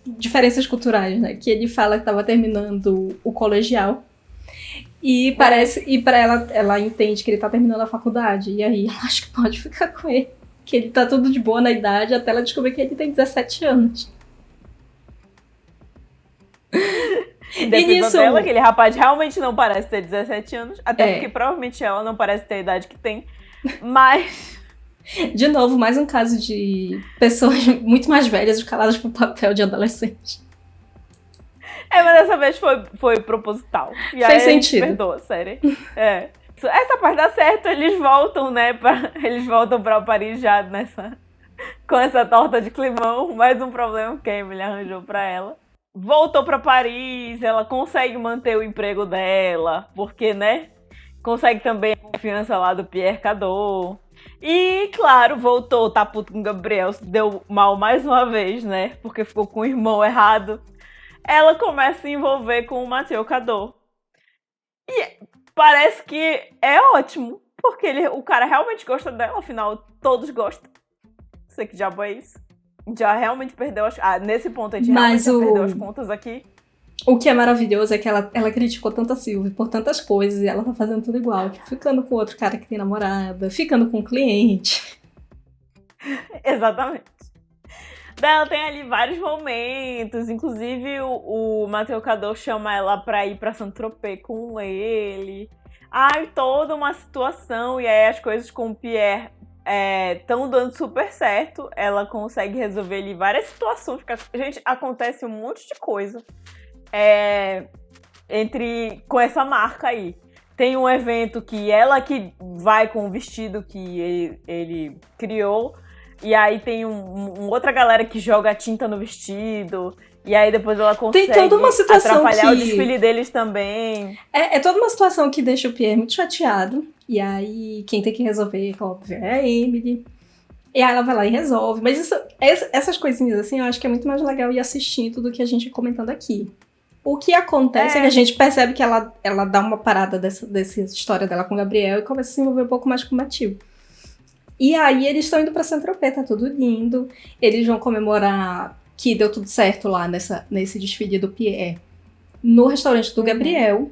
diferenças culturais, né? Que ele fala que tava terminando o colegial. E pra ela entende que ele tá terminando a faculdade. E aí ela acha que pode ficar com ele. Que ele tá tudo de boa na idade, até ela descobrir que ele tem 17 anos. Em defesa dela, aquele rapaz realmente não parece ter 17 anos. Até porque provavelmente ela não parece ter a idade que tem. Mas... De novo, mais um caso de pessoas muito mais velhas escaladas pro papel de adolescente. Mas dessa vez foi proposital. E fez aí sentido. Perdoa, sério. Essa parte dá certo, eles voltam, né? Eles voltam pra Paris já com essa torta de climão. Mais um problema que a Emily arranjou pra ela. Voltou pra Paris, ela consegue manter o emprego dela, porque, né? Consegue também a confiança lá do Pierre Cadaud. E, claro, voltou, tá puto com o Gabriel, deu mal mais uma vez, né? Porque ficou com o irmão errado. Ela começa a se envolver com o Mathieu Cadaud. E parece que é ótimo, porque o cara realmente gosta dela, afinal, todos gostam. Não sei que diabo é isso. Já realmente perdeu nesse ponto a gente realmente perdeu as contas aqui. O que é maravilhoso é que ela criticou tanto a Sylvie por tantas coisas e ela tá fazendo tudo igual. Tipo, ficando com outro cara que tem namorada, ficando com um cliente. Exatamente. Daí ela tem ali vários momentos, inclusive o Mathieu Cadaud chama ela pra ir pra Saint-Tropez com ele. Toda uma situação, e aí as coisas com o Pierre estão dando super certo. Ela consegue resolver ali várias situações, porque, gente, acontece um monte de coisa com essa marca aí. Tem um evento que ela que vai com o vestido que ele criou, e aí tem outra galera que joga tinta no vestido, e aí depois ela consegue tem toda uma situação atrapalhar o desfile deles também. É toda uma situação que deixa o Pierre muito chateado, e aí quem tem que resolver, óbvio, é a Emily. E aí ela vai lá e resolve. Mas essas coisinhas assim, eu acho que é muito mais legal ir assistindo do que a gente comentando aqui. O que acontece é que a gente percebe que ela dá uma parada dessa história dela com o Gabriel e começa a se envolver um pouco mais com o Mathieu. E aí eles estão indo pra Saint-Tropez, tá tudo lindo. Eles vão comemorar que deu tudo certo lá nesse desfile do Pierre no restaurante do Gabriel.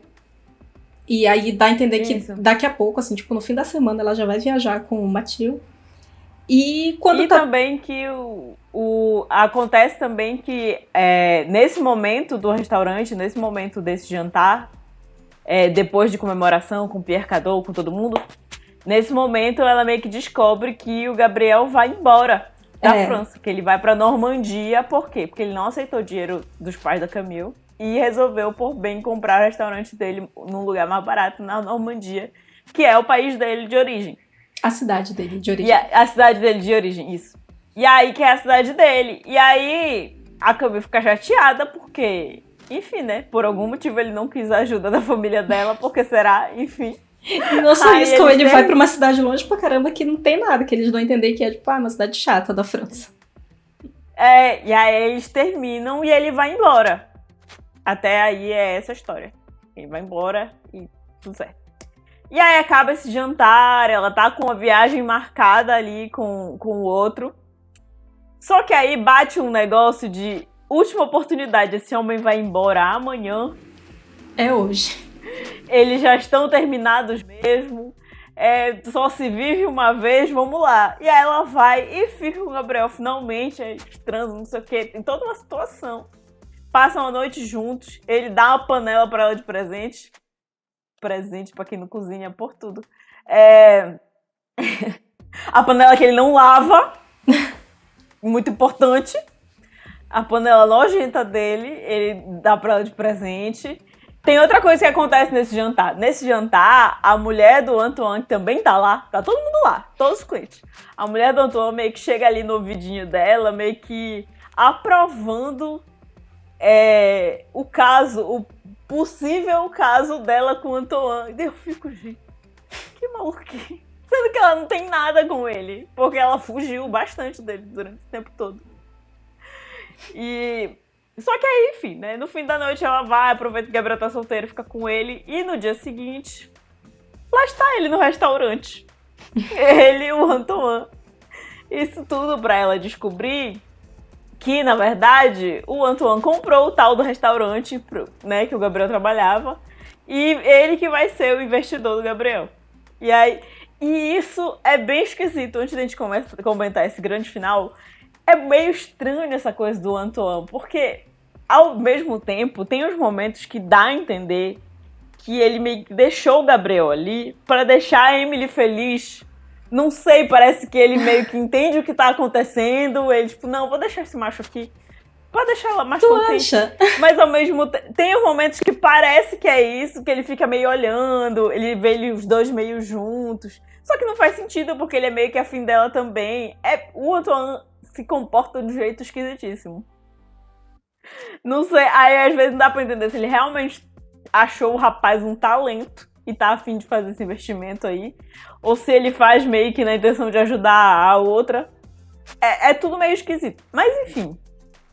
E aí dá a entender que daqui a pouco, assim, tipo, no fim da semana ela já vai viajar com o Mathieu. E também que acontece também que nesse momento do restaurante, nesse momento desse jantar, depois de comemoração com o Pierre Cadaud, com todo mundo, nesse momento ela meio que descobre que o Gabriel vai embora da França, que ele vai pra Normandia. Por quê? Porque ele não aceitou o dinheiro dos pais da Camille e resolveu por bem comprar o restaurante dele num lugar mais barato, na Normandia, que é o país dele de origem. A cidade dele de origem. A cidade dele de origem, isso. E aí que é a cidade dele. E aí a Camille fica chateada porque, enfim, né? Por algum motivo ele não quis a ajuda da família dela, porque será, enfim. E não só isso, como ele vai pra uma cidade longe pra caramba que não tem nada, que eles vão entender que é tipo, uma cidade chata da França. E aí eles terminam e ele vai embora. Até aí é essa a história. Ele vai embora e tudo certo. E aí acaba esse jantar, ela tá com uma viagem marcada ali com o outro. Só que aí bate um negócio de última oportunidade, esse homem vai embora amanhã. É hoje. Eles já estão terminados mesmo. Só se vive uma vez, vamos lá. E aí ela vai e fica com o Gabriel finalmente, transam, não sei o quê. Tem toda uma situação. Passam a noite juntos, ele dá uma panela pra ela de presente. Presente pra quem não cozinha, por tudo. A panela que ele não lava, muito importante. A panela nojenta dele, ele dá pra ela de presente. Tem outra coisa que acontece nesse jantar. Nesse jantar, a mulher do Antoine, que também tá lá, tá todo mundo lá, todos os clientes. A mulher do Antoine meio que chega ali no ouvidinho dela, meio que aprovando o caso, o possível caso dela com o Antoine. E eu fico, gente, que maluquice. Sendo que ela não tem nada com ele, porque ela fugiu bastante dele durante esse tempo todo. Só que aí, enfim, né? No fim da noite ela vai, aproveita que Gabriel tá solteiro, fica com ele. E no dia seguinte, lá está ele no restaurante. Ele e o Antoine. Isso tudo pra ela descobrir que, na verdade, o Antoine comprou o tal do restaurante, né, que o Gabriel trabalhava. E ele que vai ser o investidor do Gabriel. E isso é bem esquisito. Antes da gente comentar esse grande final, é meio estranho essa coisa do Antoine, porque ao mesmo tempo tem os momentos que dá a entender que ele meio que deixou o Gabriel ali pra deixar a Emily feliz. Não sei, parece que ele meio que entende o que tá acontecendo. Ele, tipo, não, vou deixar esse macho aqui pra deixar ela mais contente. Acha? Mas ao mesmo tempo, tem os momentos que parece que é isso, que ele fica meio olhando, ele vê os dois meio juntos. Só que não faz sentido, porque ele é meio que afim dela também. O Antoine se comporta de um jeito esquisitíssimo. Não sei, aí às vezes não dá pra entender se ele realmente achou o rapaz um talento e tá afim de fazer esse investimento aí, ou se ele faz meio que na intenção de ajudar a outra. É tudo meio esquisito. Mas enfim,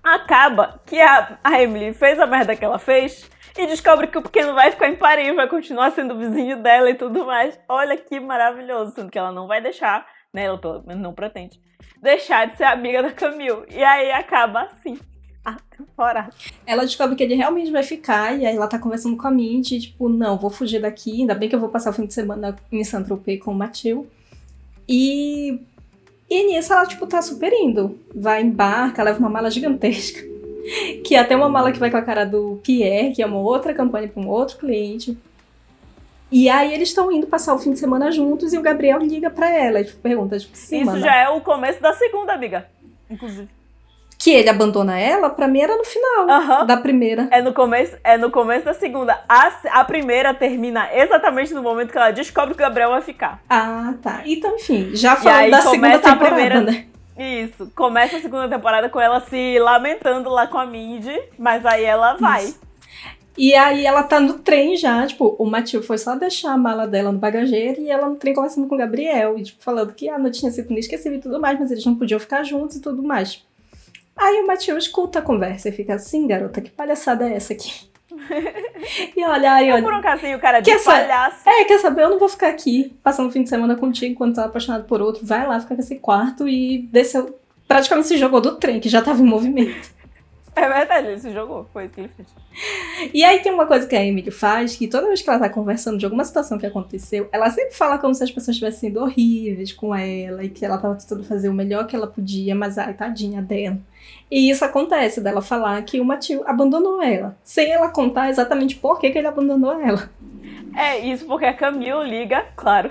acaba que a Emily fez a merda que ela fez e descobre que o pequeno vai ficar em Paris, vai continuar sendo vizinho dela e tudo mais. Olha que maravilhoso, sendo que ela não vai deixar, né, ela pelo menos não pretende, deixar de ser amiga da Camille. E aí acaba assim a temporada. Ela descobre que ele realmente vai ficar, e aí ela tá conversando com a Mindy, tipo, não, vou fugir daqui, ainda bem que eu vou passar o fim de semana em Saint-Tropez com o Mathieu. E nisso ela, tipo, tá super indo. Vai, embarca, leva uma mala gigantesca, que é até uma mala que vai com a cara do Pierre, que é uma outra campanha pra um outro cliente. E aí eles estão indo passar o fim de semana juntos e o Gabriel liga pra ela e tipo, pergunta, tipo, sim, Isso já é o começo da segunda, amiga, inclusive. Que ele abandona ela, pra mim era no final da primeira. É no começo da segunda. A primeira termina exatamente no momento que ela descobre que o Gabriel vai ficar. Ah, tá. Então, enfim, já falando da segunda temporada, né? Isso. Começa a segunda temporada com ela se lamentando lá com a Mindy, mas aí ela vai. Isso. E aí ela tá no trem já, tipo, o Mathieu foi só deixar a mala dela no bagageiro e ela no trem conversando com o Gabriel, e tipo, falando que não tinha sido inesquecível e tudo mais, mas eles não podiam ficar juntos e tudo mais. Aí o Mathieu escuta a conversa e fica assim, garota, que palhaçada é essa aqui? E olha... Por um casinho, cara, de palhaço. Quer saber? Eu não vou ficar aqui passando o fim de semana contigo enquanto tá apaixonado por outro. Vai lá, fica nesse quarto e desceu... Praticamente se jogou do trem, que já tava em movimento. É verdade, ele se jogou, foi isso que ele fez. E aí tem uma coisa que a Emily faz, que toda vez que ela tá conversando de alguma situação que aconteceu, ela sempre fala como se as pessoas estivessem sendo horríveis com ela, e que ela tava tentando fazer o melhor que ela podia, mas ai, tadinha dela. E isso acontece, dela falar que o Mathieu abandonou ela, sem ela contar exatamente por que ele abandonou ela. É isso porque a Camille liga, claro.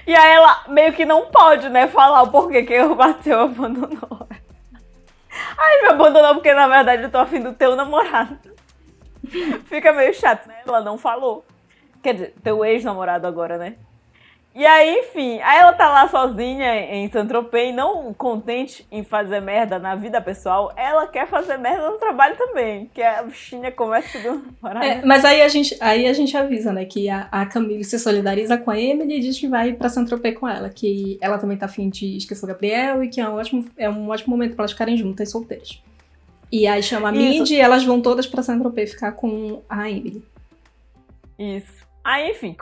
E aí ela meio que não pode, né, falar o porquê que o Mathieu abandonou. Ai, me abandonou porque, na verdade, eu tô afim do teu namorado. Fica meio chato, né? Ela não falou. Quer dizer, teu ex-namorado agora, né? E aí, enfim, aí ela tá lá sozinha em Saint-Tropez, não contente em fazer merda na vida pessoal, ela quer fazer merda no trabalho também, que a bichinha começa a seguir namorado. Mas aí a gente avisa, né, que a Camille se solidariza com a Emily e diz que vai pra Saint-Tropez com ela, que ela também tá afim de esquecer o Gabriel e que é um ótimo momento pra elas ficarem juntas, solteiras. E aí chama a Mindy e elas vão todas pra Saint-Tropez ficar com a Emily. Isso. Aí, enfim,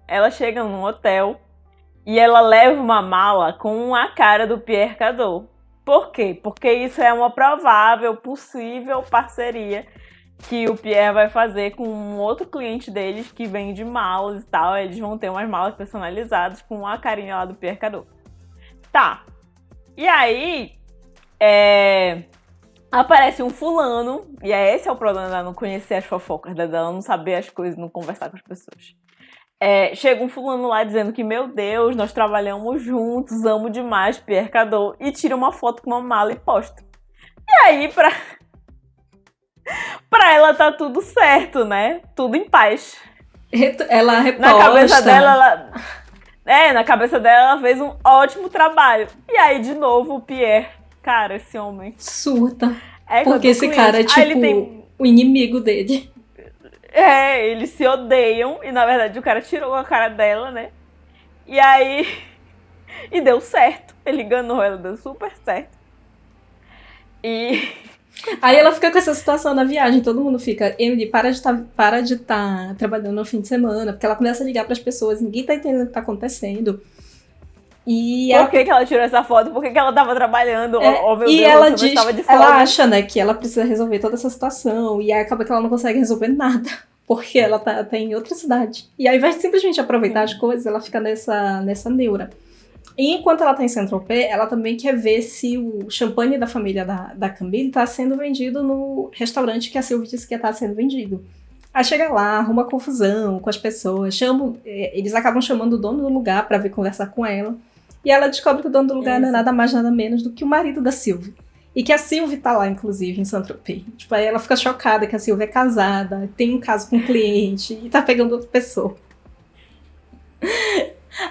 ela chega num hotel e ela leva uma mala com a cara do Pierre Cadault. Por quê? Porque isso é uma provável, possível parceria que o Pierre vai fazer com um outro cliente deles que vende malas e tal. Eles vão ter umas malas personalizadas com a carinha lá do Pierre Cadault. Tá. E aí, aparece um fulano, e esse é o problema dela não conhecer as fofocas, dela não saber as coisas, não conversar com as pessoas. chega um fulano lá dizendo que, meu Deus, nós trabalhamos juntos, amo demais Pierre Cardot, e tira uma foto com uma mala e posta. E aí, pra ela tá tudo certo, né? Tudo em paz. Ela reposta. Na cabeça dela, ela fez um ótimo trabalho. E aí, de novo, o Pierre, cara, esse homem surta. Porque esse cara é tipo o inimigo dele. Eles se odeiam. E na verdade o cara tirou a cara dela, né? E aí. E deu certo. Ele enganou ela, deu super certo. E. Aí ela fica com essa situação na viagem, todo mundo fica, Emily, para de estar trabalhando no fim de semana, porque ela começa a ligar pras pessoas, ninguém tá entendendo o que tá acontecendo. E Por que ela tirou essa foto? Por que ela tava trabalhando? Oh, meu e Deus, ela diz, estava de folga. ela acha, né, que ela precisa resolver toda essa situação, e aí acaba que ela não consegue resolver nada, porque ela tá em outra cidade. E aí, ao invés de simplesmente aproveitar as coisas, ela fica nessa neura. E enquanto ela tá em Saint-Tropez, ela também quer ver se o champanhe da família da Camille tá sendo vendido no restaurante que a Sylvie disse que tá sendo vendido. Aí chega lá, arruma confusão com as pessoas, eles acabam chamando o dono do lugar pra vir conversar com ela. E ela descobre que o dono do lugar não é nada mais, nada menos do que o marido da Sylvie. E que a Sylvie tá lá, inclusive, em Saint-Tropez. Tipo, aí ela fica chocada que a Sylvie é casada, tem um caso com um cliente e tá pegando outra pessoa.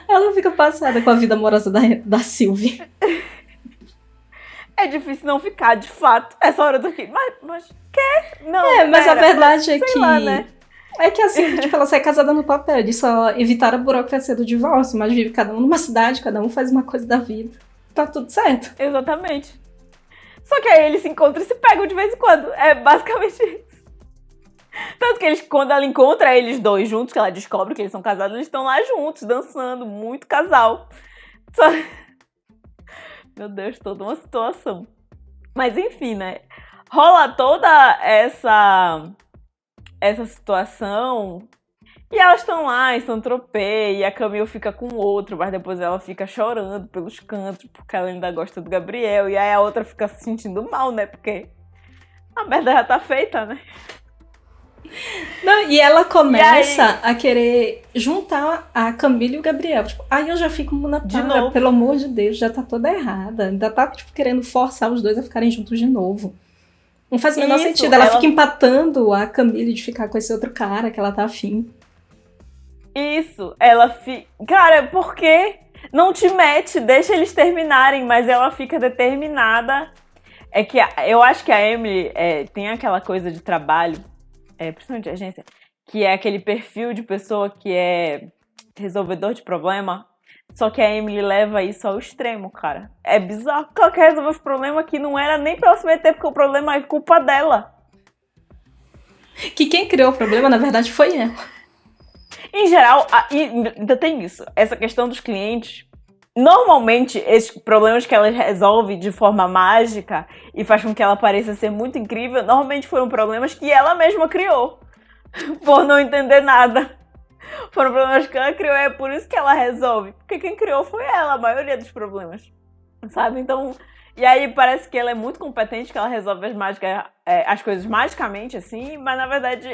Ela fica passada com a vida amorosa da Sylvie. É difícil não ficar, de fato. Essa hora eu tô aqui, mas quer? Não, mas a verdade é que... Lá, né? É que assim, tipo, ela sai casada no papel. Eles só evitaram a burocracia do divórcio, mas vive cada um numa cidade, cada um faz uma coisa da vida. Tá tudo certo. Exatamente. Só que aí eles se encontram e se pegam de vez em quando. É basicamente isso. Tanto que quando ela encontra eles dois juntos, que ela descobre que eles são casados, eles estão lá juntos, dançando, muito casal. Meu Deus, toda uma situação. Mas enfim, né? Rola toda essa situação e elas estão lá em Saint-Tropez e a Camille fica com o outro, mas depois ela fica chorando pelos cantos porque ela ainda gosta do Gabriel e aí a outra fica se sentindo mal, né? Porque a merda já tá feita, né? Não, e ela começa a querer juntar a Camille e o Gabriel. Tipo, aí eu já fico na para, pelo amor de Deus, já tá toda errada. Ainda tá tipo, querendo forçar os dois a ficarem juntos de novo. Não faz o menor sentido. Ela fica empatando a Camille de ficar com esse outro cara que ela tá afim. Isso, ela fica... Cara, por quê? Não te mete, deixa eles terminarem, mas ela fica determinada. É que eu acho que a Emily tem aquela coisa de trabalho, principalmente a agência, que é aquele perfil de pessoa que é resolvedor de problema, só que a Emily leva isso ao extremo, cara. É bizarro. Ela quer resolver os problemas que não era nem pra ela se meter, porque o problema é culpa dela. Que quem criou o problema, na verdade, foi ela. Em geral, ainda tem isso. Essa questão dos clientes. Normalmente, esses problemas que ela resolve de forma mágica e faz com que ela pareça ser muito incrível, normalmente foram problemas que ela mesma criou. Por não entender nada. Foram problemas que ela criou, é por isso que ela resolve. Porque quem criou foi ela, a maioria dos problemas. Sabe? Então... E aí parece que ela é muito competente, que ela resolve as coisas magicamente, assim, mas na verdade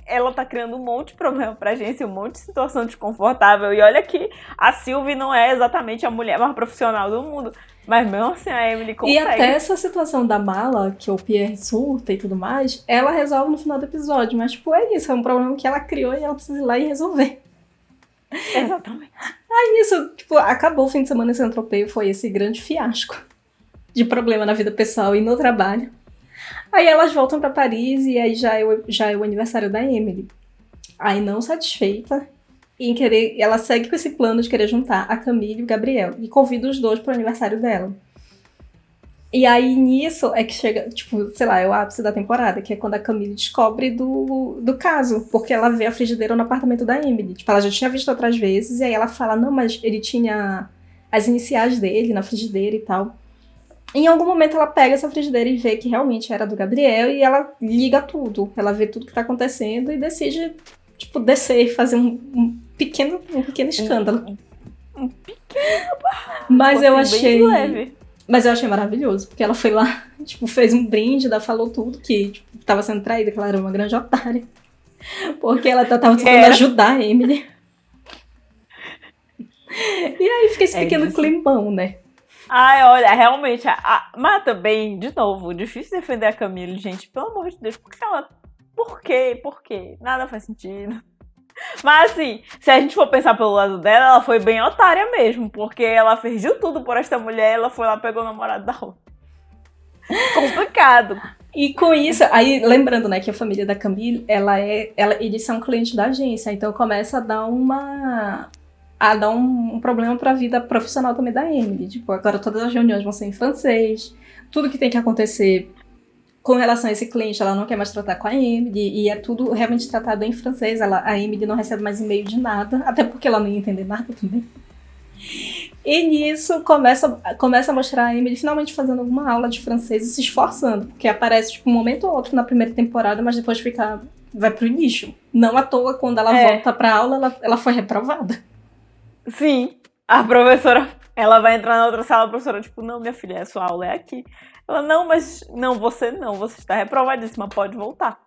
ela tá criando um monte de problema pra agência, um monte de situação desconfortável. E olha que a Sylvie não é exatamente a mulher mais profissional do mundo, mas mesmo assim a Emily consegue. E até essa situação da mala, que o Pierre surta e tudo mais, ela resolve no final do episódio, mas tipo, é isso, é um problema que ela criou e ela precisa ir lá e resolver. Exatamente. Aí isso, tipo, acabou o fim de semana em Saint-Tropez, foi esse grande fiasco de problema na vida pessoal e no trabalho. Aí elas voltam pra Paris e aí já é o aniversário da Emily. Aí não satisfeita, ela segue com esse plano de querer juntar a Camille e o Gabriel e convida os dois pro aniversário dela. E aí nisso é que chega, tipo, sei lá, é o ápice da temporada, que é quando a Camille descobre do caso, porque ela vê a frigideira no apartamento da Emily. Tipo, ela já tinha visto outras vezes e aí ela fala, não, mas ele tinha as iniciais dele na frigideira e tal. Em algum momento ela pega essa frigideira e vê que realmente era do Gabriel e ela liga tudo. Ela vê tudo que tá acontecendo e decide, tipo, descer e fazer um pequeno escândalo. Um pequeno barraco. Mas eu achei maravilhoso, porque ela foi lá, tipo, fez um brinde, ela falou tudo, que tipo, tava sendo traída, que ela era uma grande otária. Porque ela tava tentando ajudar a Emily. E aí fica esse pequeno climão, né? Ai, olha, realmente, mas também, de novo, difícil defender a Camille, gente, pelo amor de Deus, porque ela... Por quê? Por quê? Nada faz sentido. Mas assim, se a gente for pensar pelo lado dela, ela foi bem otária mesmo, porque ela fez de tudo por esta mulher, ela foi lá e pegou o namorado da outra. Complicado. E com isso, aí lembrando, né, que a família da Camille, eles são clientes da agência, então começa a dar um problema pra vida profissional também da Emily. Tipo, agora todas as reuniões vão ser em francês, tudo que tem que acontecer com relação a esse cliente, ela não quer mais tratar com a Emily, e é tudo realmente tratado em francês. A Emily não recebe mais e-mail de nada, até porque ela não ia entender nada também. E nisso começa a mostrar a Emily finalmente fazendo alguma aula de francês e se esforçando, porque aparece tipo, um momento ou outro na primeira temporada, mas depois vai pro lixo. Não à toa, quando ela volta pra aula, ela foi reprovada. Sim, a professora, ela vai entrar na outra sala, a professora, tipo, não, minha filha, a sua aula é aqui. Ela, não, mas não, você está reprovadíssima, pode voltar.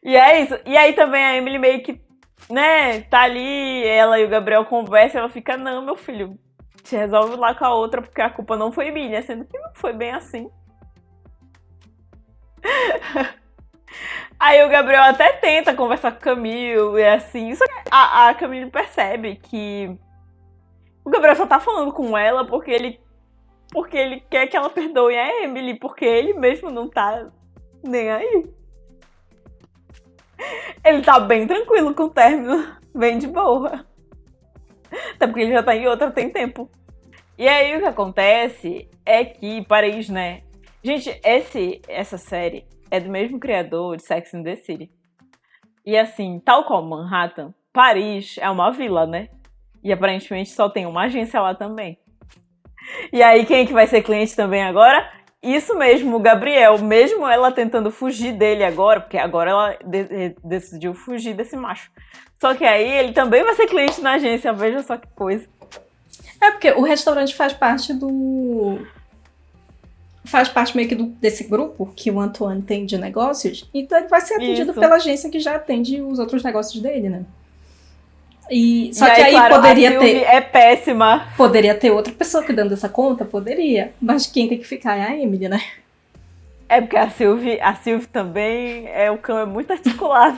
E é isso. E aí também a Emily meio que, né, tá ali, ela e o Gabriel conversam, ela fica, não, meu filho, te resolve lá com a outra, porque a culpa não foi minha, sendo que não foi bem assim. Aí o Gabriel até tenta conversar com a Camille e assim, só que a Camille percebe que o Gabriel só tá falando com ela porque ele quer que ela perdoe a Emily, porque ele mesmo não tá nem aí. Ele tá bem tranquilo com o término, bem de boa. Até porque ele já tá em outra tem tempo. E aí o que acontece é que Paris, né? Gente, essa série é do mesmo criador de Sex and the City. E assim, tal como Manhattan, Paris é uma vila, né? E aparentemente só tem uma agência lá também. E aí quem é que vai ser cliente também agora? Isso mesmo, o Gabriel. Mesmo ela tentando fugir dele agora, porque agora ela decidiu fugir desse macho. Só que aí ele também vai ser cliente na agência, veja só que coisa. É porque o restaurante faz parte meio que desse grupo que o Antoine tem de negócios, então ele vai ser atendido pela agência que já atende os outros negócios dele, né? Só que aí claro, poderia ter. É péssima. Poderia ter outra pessoa cuidando dessa conta? Poderia. Mas quem tem que ficar é a Emily, né? É porque a Sylvie também o cão é muito articulado.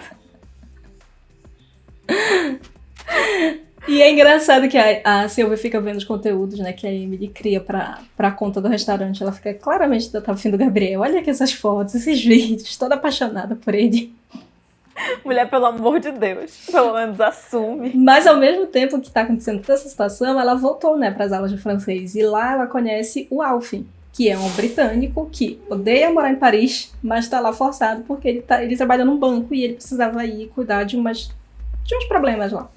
E é engraçado que a Sylvie fica vendo os conteúdos, né, que a Emily cria pra conta do restaurante. Ela fica claramente tá afim do Gabriel. Olha aqui essas fotos, esses vídeos, toda apaixonada por ele. Mulher, pelo amor de Deus, pelo menos assume. Mas ao mesmo tempo que tá acontecendo toda essa situação, ela voltou, né, pras aulas de francês. E lá ela conhece o Alfie, que é um britânico que odeia morar em Paris, mas tá lá forçado porque ele trabalha num banco e ele precisava ir cuidar de uns problemas lá.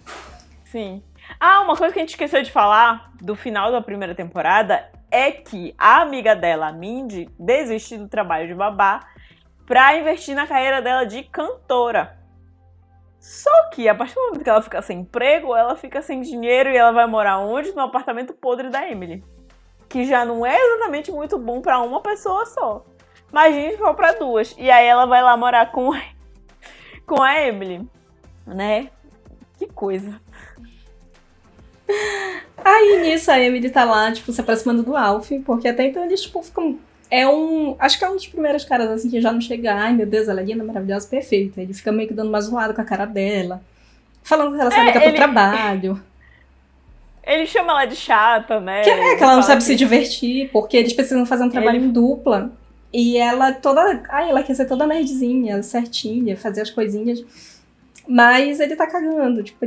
Sim. Ah, uma coisa que a gente esqueceu de falar do final da primeira temporada é que a amiga dela, a Mindy, desistiu do trabalho de babá pra investir na carreira dela de cantora. Só que, a partir do momento que ela fica sem emprego, ela fica sem dinheiro e ela vai morar onde? No apartamento podre da Emily. Que já não é exatamente muito bom pra uma pessoa só. Imagina se for pra duas. E aí ela vai lá morar com a Emily. Né? Que coisa. Aí nisso a Emily tá lá, tipo, se aproximando do Alfie, porque até então eles, tipo, ficam... Acho que é um dos primeiros caras, assim, que já não chega, ai meu Deus, ela é linda, maravilhosa, perfeita. Ele fica meio que dando uma zoada com a cara dela, falando que ela sabe que é pro trabalho. Ele chama ela de chata, né? Que ela não sabe se divertir, porque eles precisam fazer um trabalho em dupla. E ela ela quer ser toda nerdzinha, certinha, fazer as coisinhas. Mas ele tá cagando, tipo,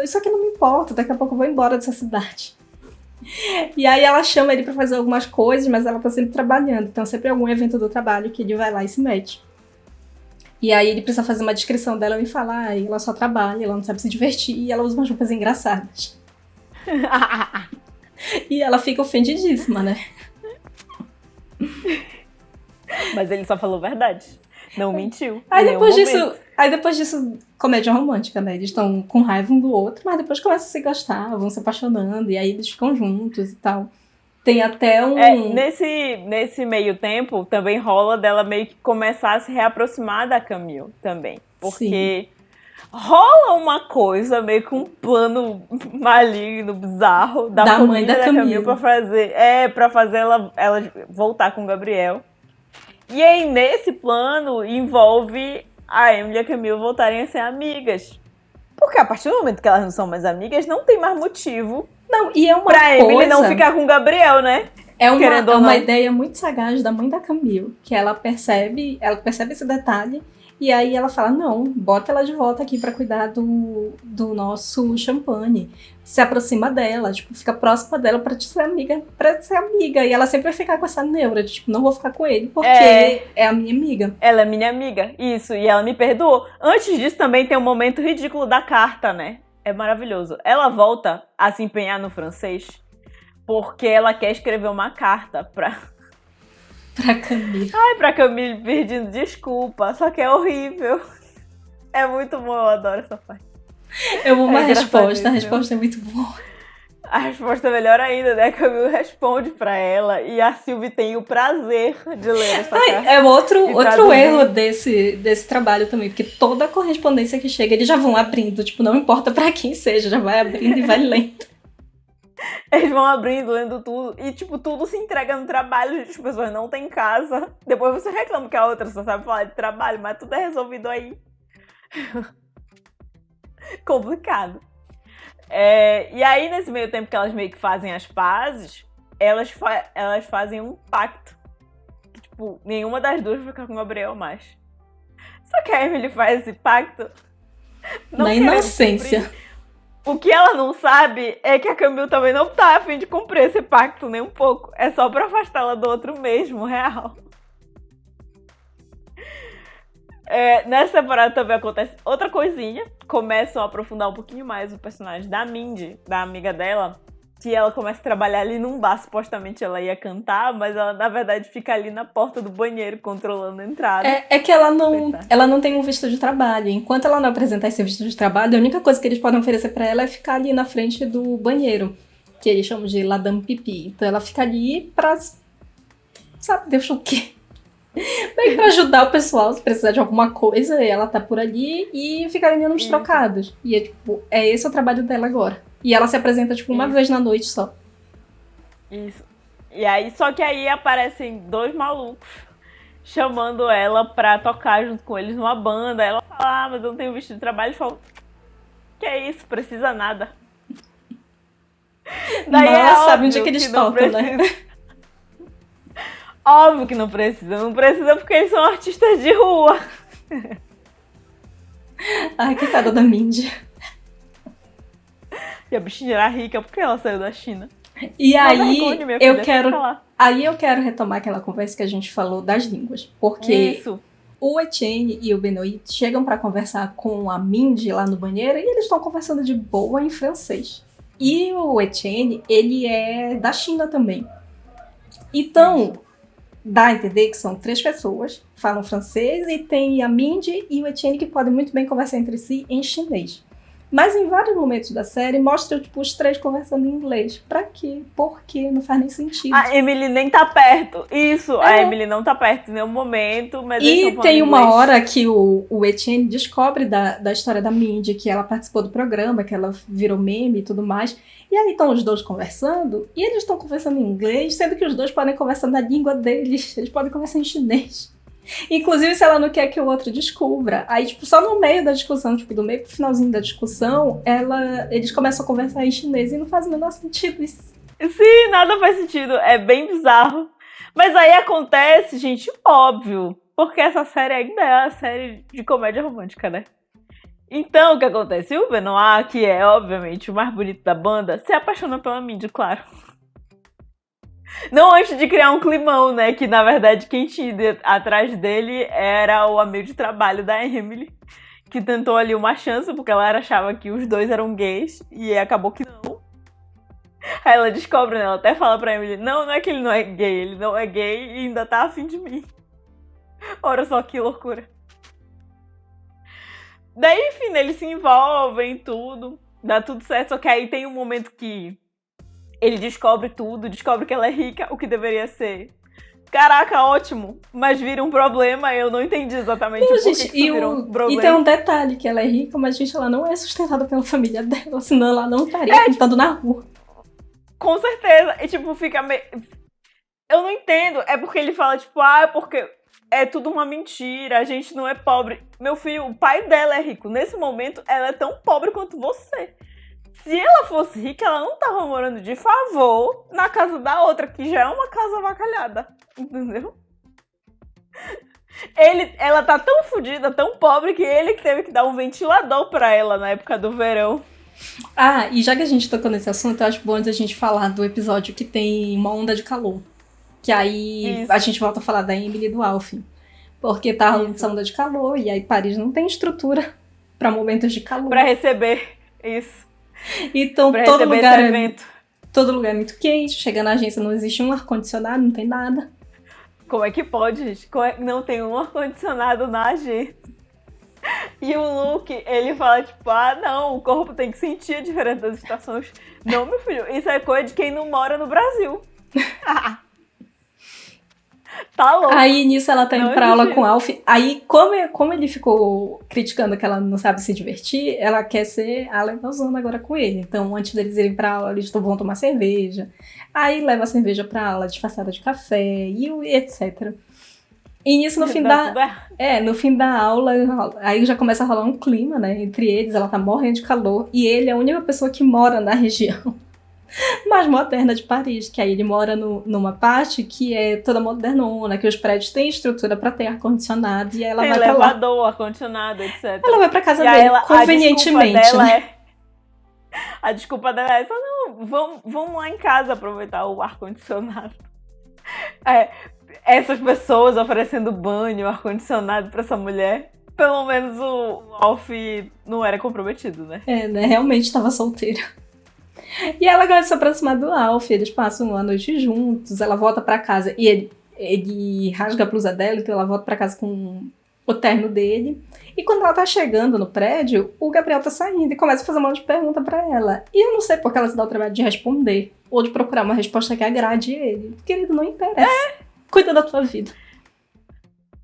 isso aqui não me importa, daqui a pouco eu vou embora dessa cidade. E aí ela chama ele pra fazer algumas coisas, mas ela tá sempre trabalhando. Então sempre é algum evento do trabalho que ele vai lá e se mete. E aí ele precisa fazer uma descrição dela e falar, ela só trabalha, ela não sabe se divertir, e ela usa umas roupas engraçadas. E ela fica ofendidíssima, né? Mas ele só falou verdade. Não mentiu. Aí depois disso, comédia romântica, né? Eles estão com raiva um do outro, mas depois começam a se gostar, vão se apaixonando, e aí eles ficam juntos e tal. Tem até um... Nesse meio tempo, também rola dela meio que começar a se reaproximar da Camille também. Porque Rola uma coisa, meio que um plano maligno, bizarro, da família mãe da Camille pra fazer ela voltar com o Gabriel. E aí, nesse plano, envolve a Emily e a Camille voltarem a ser amigas. Porque a partir do momento que elas não são mais amigas, não tem mais motivo não, e é uma pra coisa... Emily não ficar com o Gabriel, né? É uma ideia muito sagaz da mãe da Camille, que ela percebe esse detalhe, e aí ela fala, não, bota ela de volta aqui pra cuidar do nosso champanhe. Se aproxima dela, tipo, fica próxima dela pra ser amiga. E ela sempre vai ficar com essa neura, de, tipo, não vou ficar com ele, porque é a minha amiga. Ela é minha amiga, isso, e ela me perdoou. Antes disso também tem um momento ridículo da carta, né? É maravilhoso. Ela volta a se empenhar no francês porque ela quer escrever uma carta pra Camille. Pra Camille pedindo desculpa, só que é horrível. É muito bom, eu adoro essa parte. Eu amo a resposta é muito boa. A resposta é melhor ainda, né? A Camille responde pra ela e a Sylvie tem o prazer de ler essa carta. É outro erro desse trabalho também, porque toda a correspondência que chega, eles já vão abrindo, tipo, não importa pra quem seja, já vai abrindo e vai lendo. Eles vão abrindo, lendo tudo. E, tipo, tudo se entrega no trabalho. As pessoas não têm casa. Depois você reclama que a outra só sabe falar de trabalho, mas tudo é resolvido aí. Complicado. E aí, nesse meio tempo que elas meio que fazem as pazes, elas fazem um pacto. Que, tipo, nenhuma das duas vai ficar com o Gabriel mais. Só que a Emily faz esse pacto na inocência. Cumprir. O que ela não sabe é que a Camille também não tá a fim de cumprir esse pacto nem um pouco. É só pra afastá-la do outro mesmo, real. Nessa temporada também acontece outra coisinha. Começam a aprofundar um pouquinho mais o personagem da Mindy, da amiga dela. Que ela começa a trabalhar ali num bar, supostamente ela ia cantar, mas ela, na verdade, fica ali na porta do banheiro, controlando a entrada. É que ela não tem um visto de trabalho. Enquanto ela não apresentar esse visto de trabalho, a única coisa que eles podem oferecer pra ela é ficar ali na frente do banheiro, que eles chamam de La Dame Pipi. Então ela fica ali pra... sabe, Deus o quê? Meio pra ajudar o pessoal, se precisar de alguma coisa, ela tá por ali e fica ganhando uns trocados. E esse o trabalho dela agora. E ela se apresenta, tipo, uma vez na noite só. Isso. E aí, só que aí aparecem dois malucos chamando ela pra tocar junto com eles numa banda. Ela fala, mas eu não tenho visto de trabalho. Eles falam, que é isso? Precisa nada. Daí ela sabe onde é que eles tocam, né? Óbvio que não precisa. Não precisa porque eles são artistas de rua. Ai, coitada da Mindy. E a bichinha era rica porque ela saiu da China. E aí eu quero retomar aquela conversa que a gente falou das línguas. Porque o Etienne e o Benoit chegam pra conversar com a Mindy lá no banheiro e eles estão conversando de boa em francês. E o Etienne, ele é da China também. Então, dá a entender que são 3 pessoas, falam francês, e tem a Mindy e o Etienne que podem muito bem conversar entre si em chinês. Mas em vários momentos da série mostra, tipo, os 3 conversando em inglês. Pra quê? Por quê? Não faz nem sentido. A Emily nem tá perto. Isso, a Emily não tá perto em nenhum momento. Mas e tem uma hora que o Etienne descobre da história da Mindy, que ela participou do programa, que ela virou meme e tudo mais. E aí estão os dois conversando, e eles estão conversando em inglês, sendo que os dois podem conversar na língua deles. Eles podem conversar em chinês. Inclusive, se ela não quer que o outro descubra. Aí, tipo, só no meio da discussão, tipo, do meio pro finalzinho da discussão, eles começam a conversar em chinês e não faz o menor sentido isso. Sim, nada faz sentido. É bem bizarro. Mas aí acontece, gente, óbvio. Porque essa série ainda é a série de comédia romântica, né? Então, o que acontece? O Benoit, que é, obviamente, o mais bonito da banda, se apaixona pela Mindy, claro. Não antes de criar um climão, né? Que, na verdade, quem tinha ido atrás dele era o amigo de trabalho da Emily, que tentou ali uma chance, porque ela achava que os dois eram gays, e acabou que não. Aí ela descobre, né? Ela até fala pra Emily, não é que ele não é gay, ele não é gay e ainda tá afim de mim. Olha só que loucura. Daí, enfim, eles se envolvem, tudo, dá tudo certo, só que aí tem um momento que ele descobre tudo, descobre que ela é rica, o que deveria ser caraca, ótimo. Mas vira um problema, eu não entendi exatamente por que isso virou um problema. E tem um detalhe, que ela é rica, mas, gente, ela não é sustentada pela família dela, senão ela não estaria pintando na rua. Com certeza. E, tipo, fica meio... Eu não entendo. É porque ele fala, tipo, porque é tudo uma mentira, a gente não é pobre. Meu filho, o pai dela é rico. Nesse momento, ela é tão pobre quanto você. Se ela fosse rica, ela não tava morando de favor na casa da outra, que já é uma casa avacalhada. Entendeu? Ela tá tão fodida, tão pobre, que ele que teve que dar um ventilador pra ela na época do verão. E já que a gente tocou nesse assunto, eu acho bom a gente falar do episódio que tem uma onda de calor. Que aí a gente volta a falar da Emily e do Alf. Porque tá rolando essa onda de calor, e aí Paris não tem estrutura pra momentos de calor. Pra receber isso. Então todo lugar é muito quente, chega na agência não existe um ar-condicionado, não tem nada. Como é que pode, gente? Não tem um ar-condicionado na agência. E o Luke, ele fala, tipo, não, o corpo tem que sentir a diferença das estações. Não, meu filho, isso é coisa de quem não mora no Brasil. Tá louco. Aí, nisso, ela tá indo pra aula com o Alf. Aí, como ele ficou criticando que ela não sabe se divertir, ela quer ser a legalzona agora com ele. Então, antes deles irem pra aula, eles vão tomar cerveja. Aí, leva a cerveja pra aula disfarçada de café e etc. E nisso, no fim da aula, aí já começa a rolar um clima, né, entre eles. Ela tá morrendo de calor. E ele é a única pessoa que mora na região mais moderna de Paris, que aí ele mora numa parte que é toda modernona, que os prédios têm estrutura pra ter ar-condicionado, e aí ela vai elevador, pra lá. ar-condicionado, etc. Ela vai pra casa dele, convenientemente, a desculpa dela é só, vamos lá em casa aproveitar o ar-condicionado. Essas pessoas oferecendo banho, ar-condicionado pra essa mulher, pelo menos o Alf não era comprometido, né? Né? Realmente tava solteiro. E ela gosta de se aproximar do Alf, eles passam uma noite juntos, ela volta pra casa e ele rasga a blusa dela, então ela volta pra casa com o terno dele. E quando ela tá chegando no prédio, o Gabriel tá saindo e começa a fazer um monte de pergunta pra ela. E eu não sei porque ela se dá o trabalho de responder, ou de procurar uma resposta que agrade ele. Querido, não interessa. Cuida da tua vida.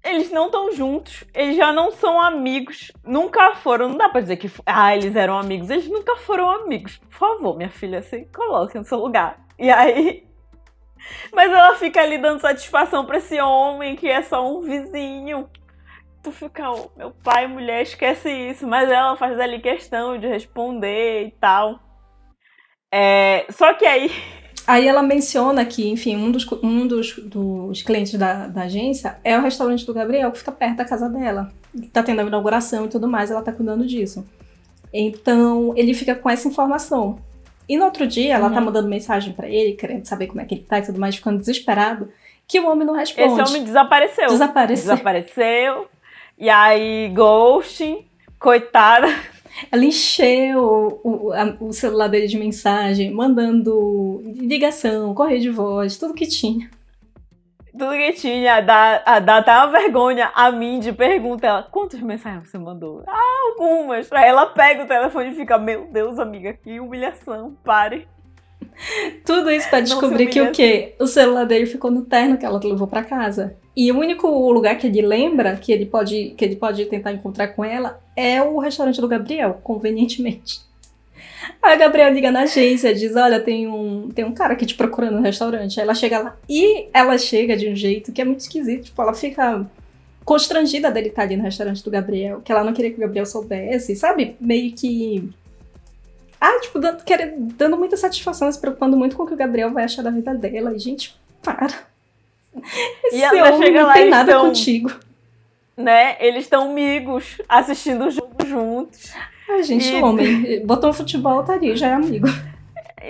Eles não estão juntos, eles já não são amigos, nunca foram, não dá pra dizer que eles eram amigos, eles nunca foram amigos. Por favor, minha filha, se coloque no seu lugar. E aí... Mas ela fica ali dando satisfação pra esse homem que é só um vizinho. Tu fica, meu pai, mulher, esquece isso. Mas ela faz ali questão de responder e tal. Só que aí... Aí ela menciona que, enfim, um dos clientes da agência é o restaurante do Gabriel, que fica perto da casa dela. Tá tendo a inauguração e tudo mais, ela tá cuidando disso. Então, ele fica com essa informação. E no outro dia, ela tá mandando mensagem pra ele, querendo saber como é que ele tá e tudo mais, ficando desesperado, que o homem não responde. Esse homem desapareceu. E aí, ghosting, coitada... Ela encheu o celular dele de mensagem, mandando ligação, correio de voz, tudo que tinha. Tudo que tinha, dá até uma vergonha. A Mindy pergunta ela, quantas mensagens você mandou? Algumas. Aí ela pega o telefone e fica, meu Deus, amiga, que humilhação, pare. Tudo isso pra descobrir que o quê? O celular dele ficou no terno que ela levou pra casa. E o único lugar que ele lembra que ele pode tentar encontrar com ela é o restaurante do Gabriel, convenientemente. Aí o Gabriel liga na agência, diz, olha, tem um cara aqui te procurando no restaurante. Aí ela chega lá, e ela chega de um jeito que é muito esquisito. Tipo, ela fica constrangida dele estar ali no restaurante do Gabriel, que ela não queria que o Gabriel soubesse, sabe? Meio que... tipo, dando muita satisfação, se preocupando muito com o que o Gabriel vai achar da vida dela. E, gente, para. Esse homem não tem nada contigo. Né? Eles estão amigos, assistindo o jogo juntos. Gente, homem, botou um futebol, tá ali, já é amigo.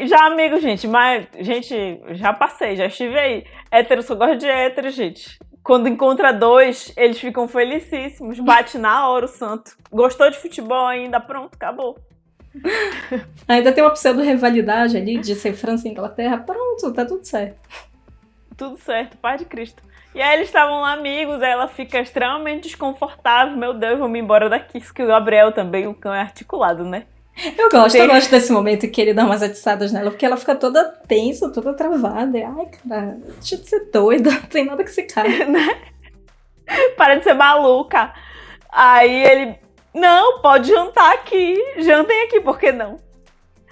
Já amigo, gente, mas, gente, já passei, já estive aí. Hétero, só gosto de hétero, gente. Quando encontra dois, eles ficam felicíssimos, bate na hora o santo. Gostou de futebol ainda? Pronto, acabou. Ainda tem uma pseudo-rivalidade ali de ser França e Inglaterra, pronto, tá tudo certo. Tudo certo, paz de Cristo. E aí eles estavam lá amigos, aí ela fica extremamente desconfortável. Meu Deus, vamos embora daqui. Isso que o Gabriel também, o cão é articulado, né? Eu gosto desse momento que ele dá umas atiçadas nela, porque ela fica toda tensa, toda travada. Ai, cara, deixa de ser doida, não tem nada que se cara. Para de ser maluca. Aí ele, não, pode jantar aqui, jantem aqui, por que não?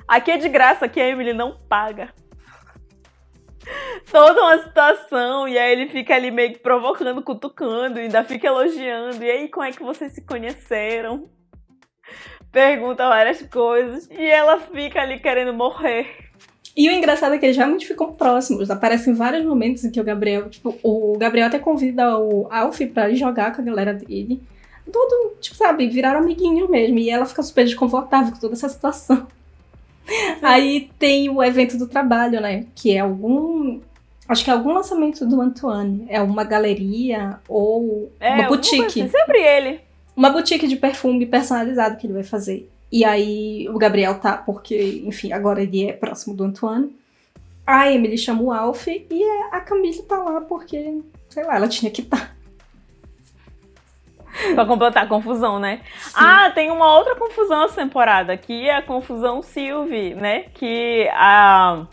Aqui é de graça, aqui a Emily não paga. Toda uma situação, e aí ele fica ali meio que provocando, cutucando, e ainda fica elogiando. E aí, como é que vocês se conheceram? Pergunta várias coisas, e ela fica ali querendo morrer. E o engraçado é que eles realmente ficam próximos. Aparecem vários momentos em que o Gabriel até convida o Alf pra ir jogar com a galera dele. Tudo, tipo, sabe, viraram amiguinho mesmo. E ela fica super desconfortável com toda essa situação. Aí tem o evento do trabalho, né? Que é acho que é algum lançamento do Antoine. É uma galeria ou uma boutique. Assim, sempre ele. Uma boutique de perfume personalizado que ele vai fazer. E aí o Gabriel tá, porque, enfim, agora ele é próximo do Antoine. A Emily chama o Alf e a Camille tá lá porque, sei lá, ela tinha que estar. Pra completar a confusão, né? Sim. Tem uma outra confusão essa temporada, que é a confusão Sylvie, né? Que a...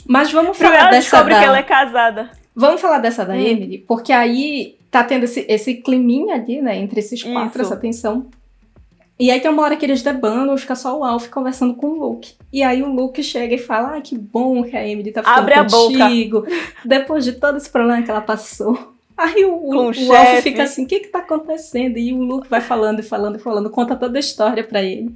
Mas vamos falar dessa descobre que ela é casada. Vamos falar dessa da Emily, porque aí tá tendo esse climinha ali, né? Entre esses quatro, essa tensão. E aí tem uma hora que eles debandam, fica só o Alf conversando com o Luke. E aí o Luke chega e fala, que bom que a Emily tá ficando contigo. Depois de todo esse problema que ela passou. Aí o Alf fica assim, o que tá acontecendo? E o Luke vai falando, conta toda a história pra ele.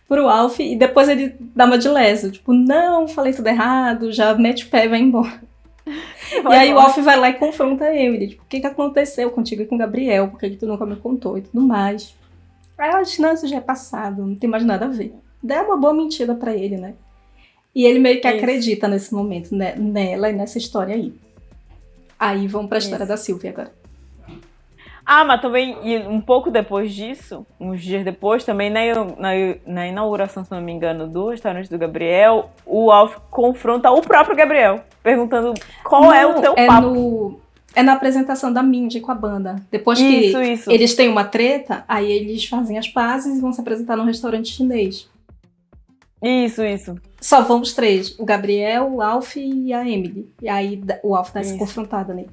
Pro Alf, e depois ele dá uma de leso. Tipo, não, falei tudo errado, já mete o pé e vai embora. E aí o Alf vai lá e confronta a Emily. Tipo, o que aconteceu contigo e com o Gabriel? Por que tu nunca me contou e tudo mais? Aí ela diz, não, isso já é passado, não tem mais nada a ver. Daí é uma boa mentira pra ele, né? E ele meio que acredita nesse momento, né? Nela e nessa história aí. Aí vamos pra história da Sylvie agora. Mas também, e um pouco depois disso, uns dias depois, também na inauguração, se não me engano, do restaurante do Gabriel, o Alf confronta o próprio Gabriel, perguntando qual é o teu papo. É na apresentação da Mindy com a banda. Depois que eles têm uma treta, aí eles fazem as pazes e vão se apresentar num restaurante chinês. Isso. Só vão os três. O Gabriel, o Alf e a Emily. E aí o Alf dá essa confrontada nele.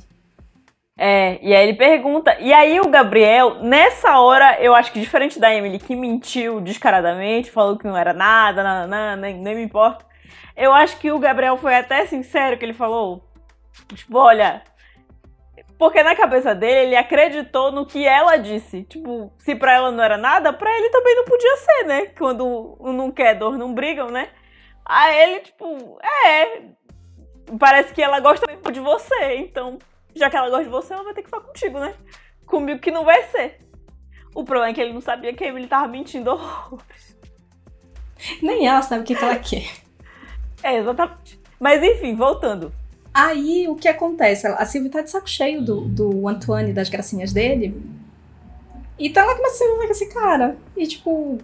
E aí ele pergunta. E aí o Gabriel, nessa hora, eu acho que diferente da Emily, que mentiu descaradamente, falou que não era nada, nem me importa. Eu acho que o Gabriel foi até sincero, que ele falou, tipo, olha... Porque na cabeça dele, ele acreditou no que ela disse. Tipo, se pra ela não era nada, pra ele também não podia ser, né? Quando um não quer dor, não brigam, né? Aí ele, tipo, parece que ela gosta mesmo de você. Então, já que ela gosta de você, ela vai ter que ficar contigo, né? Comigo que não vai ser. O problema é que ele não sabia que a Emily tava mentindo horrores. Nem ela sabe o que ela quer. Exatamente. Mas enfim, voltando. Aí, o que acontece? A Sylvie tá de saco cheio do Antoine, das gracinhas dele. E tá lá começando com esse cara. E, tipo,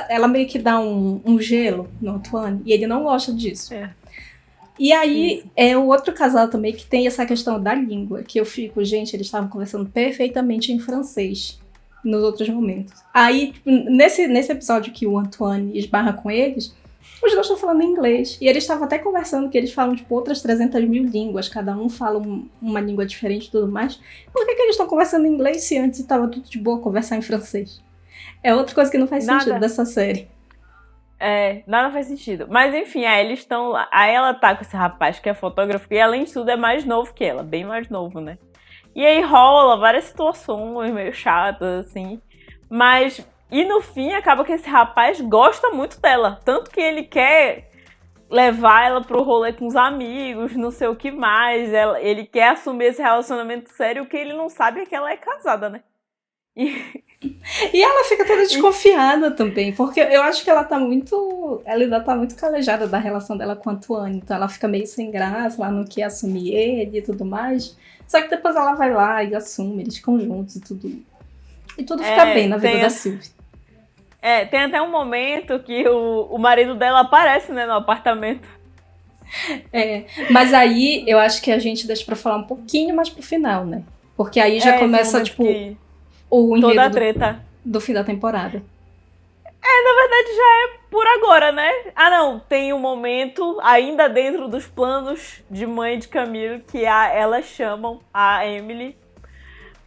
ela meio que dá um gelo no Antoine. E ele não gosta disso. E aí, é o outro casal também que tem essa questão da língua. Que eu fico, gente, eles estavam conversando perfeitamente em francês nos outros momentos. Aí, tipo, nesse episódio que o Antoine esbarra com eles... Os dois estão falando inglês. E eles estavam até conversando que eles falam, tipo, outras 300 mil línguas. Cada um fala uma língua diferente e tudo mais. Por que eles estão conversando em inglês se antes estava tudo de boa conversar em francês? É outra coisa que não faz sentido dessa série. Nada faz sentido. Mas enfim, aí eles estão lá. Aí ela tá com esse rapaz que é fotógrafo. E além de tudo é mais novo que ela. Bem mais novo, né? E aí rola várias situações meio chatas, assim. Mas... E no fim, acaba que esse rapaz gosta muito dela. Tanto que ele quer levar ela pro rolê com os amigos, não sei o que mais. Ele quer assumir esse relacionamento sério, o que ele não sabe é que ela é casada, né? E ela fica toda desconfiada também, porque eu acho que ela ainda tá muito calejada da relação dela com o Antoine. Então ela fica meio sem graça, ela não quer assumir ele e tudo mais. Só que depois ela vai lá e assume, eles ficam juntos e tudo. E tudo fica bem na vida da Sylvie. Tem até um momento que o marido dela aparece, né, no apartamento. Mas aí eu acho que a gente deixa pra falar um pouquinho mais pro final, né? Porque aí já começa, tipo, o enredo toda a treta do fim da temporada. Na verdade já é por agora, né? Ah, não, tem um momento, ainda dentro dos planos de mãe de Camille, que elas chamam a Emily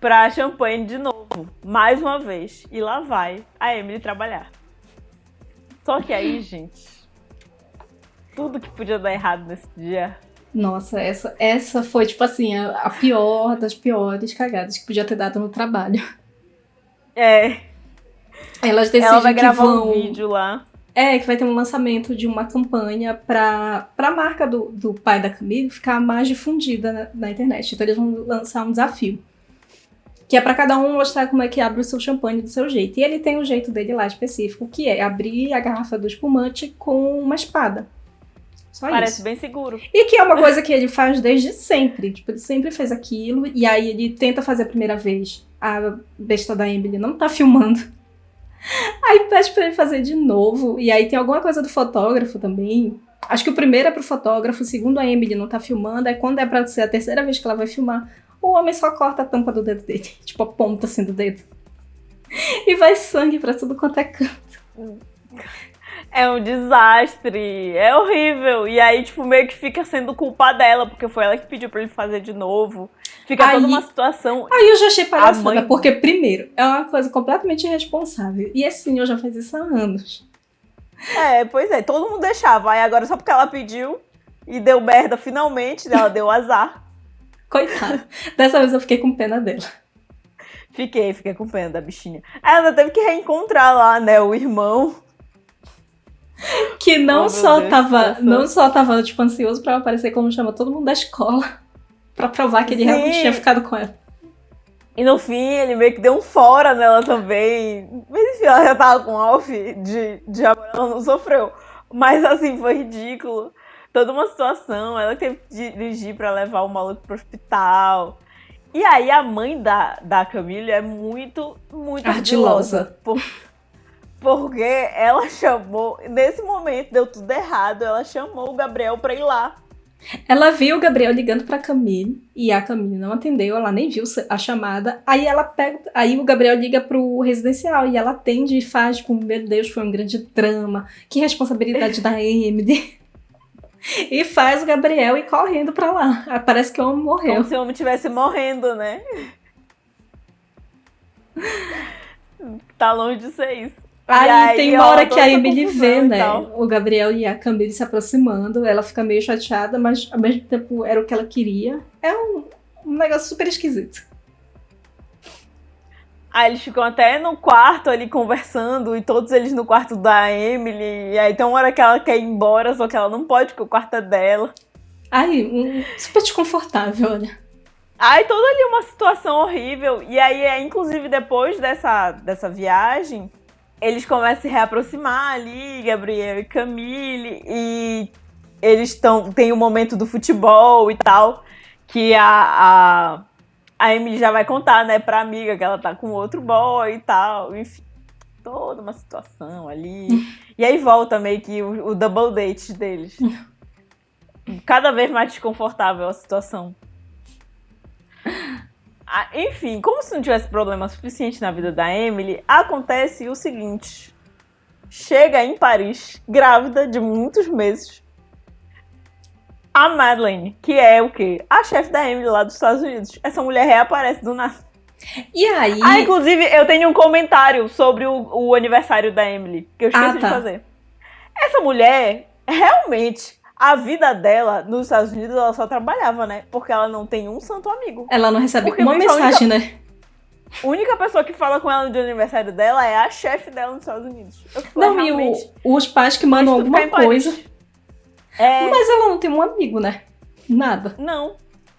pra champanhe de novo, mais uma vez. E lá vai a Emily trabalhar. Só que aí, gente, tudo que podia dar errado nesse dia. Nossa, essa foi, tipo assim, a pior das piores cagadas que podia ter dado no trabalho. Elas decidem ela vai gravar que vão... um vídeo lá. Que vai ter um lançamento de uma campanha pra marca do pai da Camille ficar mais difundida na internet. Então eles vão lançar um desafio. Que é pra cada um mostrar como é que abre o seu champanhe do seu jeito. E ele tem um jeito dele lá específico, que é abrir a garrafa do espumante com uma espada. Só Parece isso. Bem seguro. E que é uma coisa que ele faz desde sempre. Tipo, ele sempre fez aquilo. E aí ele tenta fazer a primeira vez. A besta da Emily não tá filmando. Aí pede pra ele fazer de novo. E aí tem alguma coisa do fotógrafo também. Acho que o primeiro é pro fotógrafo. O segundo a Emily não tá filmando. Aí quando é pra ser a terceira vez que ela vai filmar, o homem só corta a tampa do dedo dele. Tipo, a ponta assim do dedo. E vai sangue pra tudo quanto é canto. É um desastre. É horrível. E aí, tipo, meio que fica sendo culpa dela, porque foi ela que pediu pra ele fazer de novo. Fica toda uma situação. Aí eu já achei palhaçada, porque, primeiro, é uma coisa completamente irresponsável. E assim, eu já faz isso há anos. Pois é, todo mundo deixava. Aí agora, só porque ela pediu e deu merda finalmente, ela deu azar. Coitada. Dessa vez eu fiquei com pena dela. Fiquei com pena da bichinha. Aí ela teve que reencontrar lá, né, o irmão. Que não só tava, tipo, ansioso pra aparecer como chama todo mundo da escola. Pra provar que ele realmente tinha ficado com ela. E no fim, ele meio que deu um fora nela também. Mas enfim, ela já tava com alf de amor, ela não sofreu. Mas assim, foi ridículo. Toda uma situação, ela teve que dirigir pra levar o maluco pro hospital. E aí a mãe da Camille é muito, muito ardilosa. Porque ela chamou, nesse momento deu tudo errado, ela chamou o Gabriel pra ir lá. Ela viu o Gabriel ligando pra Camille e a Camille não atendeu, ela nem viu a chamada. Aí o Gabriel liga pro residencial e ela atende e faz, tipo, meu Deus, foi um grande drama, que responsabilidade da Emily. E faz o Gabriel ir correndo pra lá. Parece que o homem morreu. Como se o homem estivesse morrendo, né? Tá longe de ser isso. Aí tem uma hora que a Emily vê, né, o Gabriel e a Camille se aproximando, ela fica meio chateada, mas ao mesmo tempo era o que ela queria. É um negócio super esquisito. Aí eles ficam até no quarto ali conversando, e todos eles no quarto da Emily, e aí tem uma hora que ela quer ir embora, só que ela não pode, porque o quarto é dela. Super desconfortável, olha. Aí toda ali uma situação horrível, e aí inclusive depois dessa viagem, eles começam a se reaproximar ali, Gabriel e Camille, e eles tem o momento do futebol e tal, que a Emily já vai contar, né, pra amiga que ela tá com outro boy e tal, enfim, toda uma situação ali. E aí volta meio que o double date deles. Cada vez mais desconfortável a situação. Enfim, como se não tivesse problema suficiente na vida da Emily, acontece o seguinte. Chega em Paris, grávida de muitos meses, a Madeleine, que é o quê? A chefe da Emily lá dos Estados Unidos. Essa mulher reaparece do nada. E aí... inclusive, eu tenho um comentário sobre o aniversário da Emily, que eu esqueci de fazer. Essa mulher, realmente... A vida dela, nos Estados Unidos, ela só trabalhava, né? Porque ela não tem um santo amigo. Ela não recebe uma mensagem, né? A única pessoa que fala com ela no dia do aniversário dela é a chefe dela nos Estados Unidos. E os pais que mandam alguma coisa. Mas ela não tem um amigo, né? Nada. Não.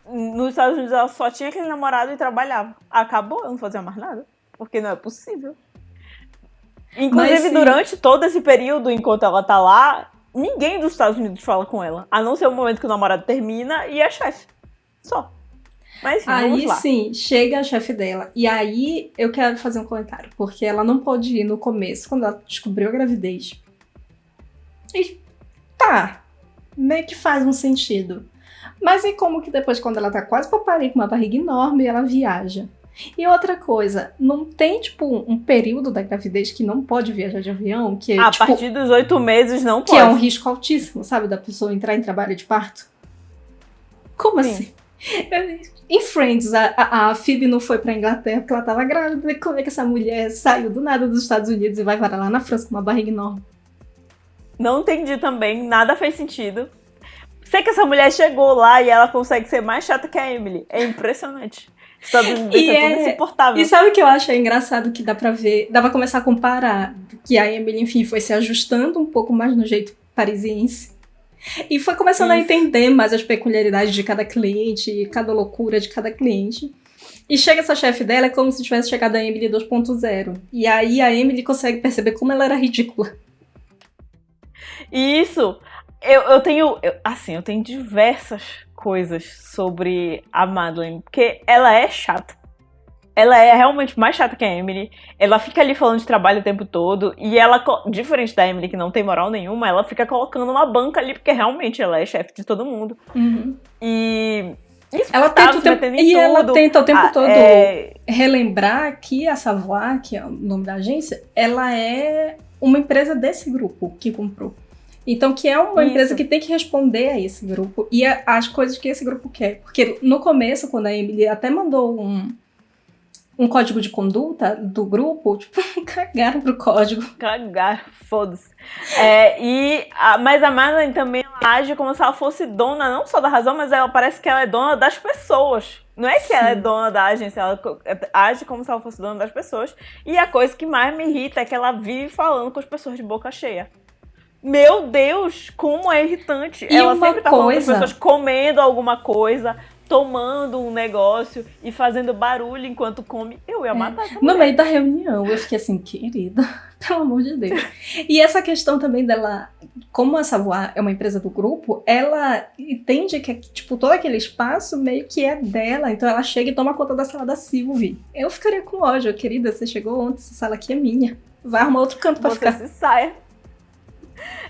Nos Estados Unidos ela só tinha aquele namorado e trabalhava. Acabou, ela não fazia mais nada. Porque não é possível. Inclusive, durante todo esse período, enquanto ela tá lá... Ninguém dos Estados Unidos fala com ela, a não ser o momento que o namorado termina e a chefe. Só. Mas enfim, vamos lá. Aí sim, chega a chefe dela. E aí eu quero fazer um comentário. Porque ela não pôde ir no começo, quando ela descobriu a gravidez. E meio que faz um sentido. Mas e como que depois, quando ela tá quase pra parir com uma barriga enorme, ela viaja? E outra coisa, não tem, tipo, um período da gravidez que não pode viajar de avião? Que é, a tipo, partir dos 8 meses não pode. Que é um risco altíssimo, sabe? Da pessoa entrar em trabalho de parto. Como Sim. assim? Em Friends, a Phoebe não foi pra Inglaterra porque ela tava grávida. Como é que essa mulher saiu do nada dos Estados Unidos e vai parar lá na França com uma barriga enorme? Não entendi também, nada fez sentido. Sei que essa mulher chegou lá e ela consegue ser mais chata que a Emily. É impressionante. Estadunidense é tudo insuportável. E sabe o que eu acho engraçado que dá pra ver? Dá pra começar a comparar que a Emily, enfim, foi se ajustando um pouco mais no jeito parisiense. E foi começando a entender mais as peculiaridades de cada cliente, cada loucura de cada cliente. E chega essa chefe dela, é como se tivesse chegado a Emily 2.0. E aí a Emily consegue perceber como ela era ridícula. Isso! Eu tenho diversas coisas sobre a Madeleine, porque ela é chata. Ela é realmente mais chata que a Emily. Ela fica ali falando de trabalho o tempo todo. E ela, diferente da Emily, que não tem moral nenhuma, ela fica colocando uma banca ali, porque realmente ela é chefe de todo mundo. Uhum. E ela tenta o tempo todo relembrar que a Savoy, que é o nome da agência, ela é uma empresa desse grupo que comprou. Então, que é uma empresa que tem que responder a esse grupo e as coisas que esse grupo quer. Porque no começo, quando a Emily até mandou um código de conduta do grupo, tipo, cagaram pro código. Cagaram, foda-se. Mas a Madeleine também age como se ela fosse dona, não só da razão, mas ela parece que ela é dona das pessoas. Não é que ela é dona da agência, ela age como se ela fosse dona das pessoas. E a coisa que mais me irrita é que ela vive falando com as pessoas de boca cheia. Meu Deus, como é irritante. E ela sempre tá falando com as pessoas comendo alguma coisa, tomando um negócio e fazendo barulho enquanto come. Eu ia matar essa mulher. No meio da reunião, eu fiquei assim, querida, pelo amor de Deus. E essa questão também dela, como a Savoy é uma empresa do grupo, ela entende que, tipo, todo aquele espaço meio que é dela. Então ela chega e toma conta da sala da Sylvie. Eu ficaria com ódio, querida, você chegou ontem, essa sala aqui é minha. Vai arrumar outro canto pra ficar. Você se saia.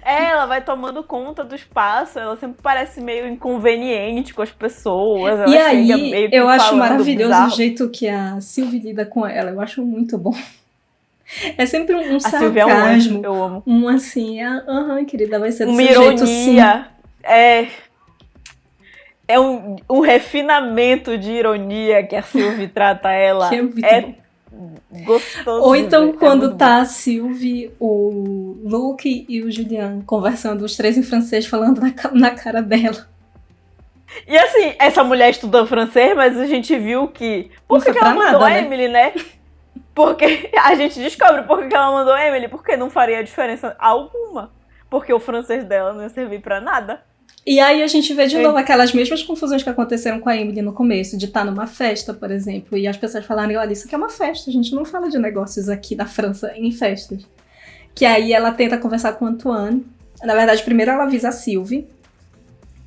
Ela vai tomando conta do espaço, ela sempre parece meio inconveniente com as pessoas. Ela e aí, meio que eu acho maravilhoso bizarro. o jeito que a Sylvie lida com ela. Eu acho muito bom. É sempre um sarcasmo. Sylvie é um anjo, eu amo. Assim, querida, vai ser uma desse ironia, jeito, sim. É um refinamento de ironia que a Sylvie trata ela. Que é muito bom. Gostoso. Ou então quando tá a Sylvie, o Luke e o Julian conversando, os três em francês, falando na cara dela. E assim, essa mulher estudou francês, mas a gente viu que... Por que ela mandou a Emily, né? Porque a gente descobre por que ela mandou a Emily, porque não faria diferença alguma. Porque o francês dela não ia servir pra nada. E aí a gente vê de novo aquelas mesmas confusões que aconteceram com a Emily no começo, de estar numa festa, por exemplo, e as pessoas falarem, olha, isso aqui é uma festa, a gente não fala de negócios aqui da França em festas. Que aí ela tenta conversar com o Antoine. Na verdade, primeiro ela avisa a Sylvie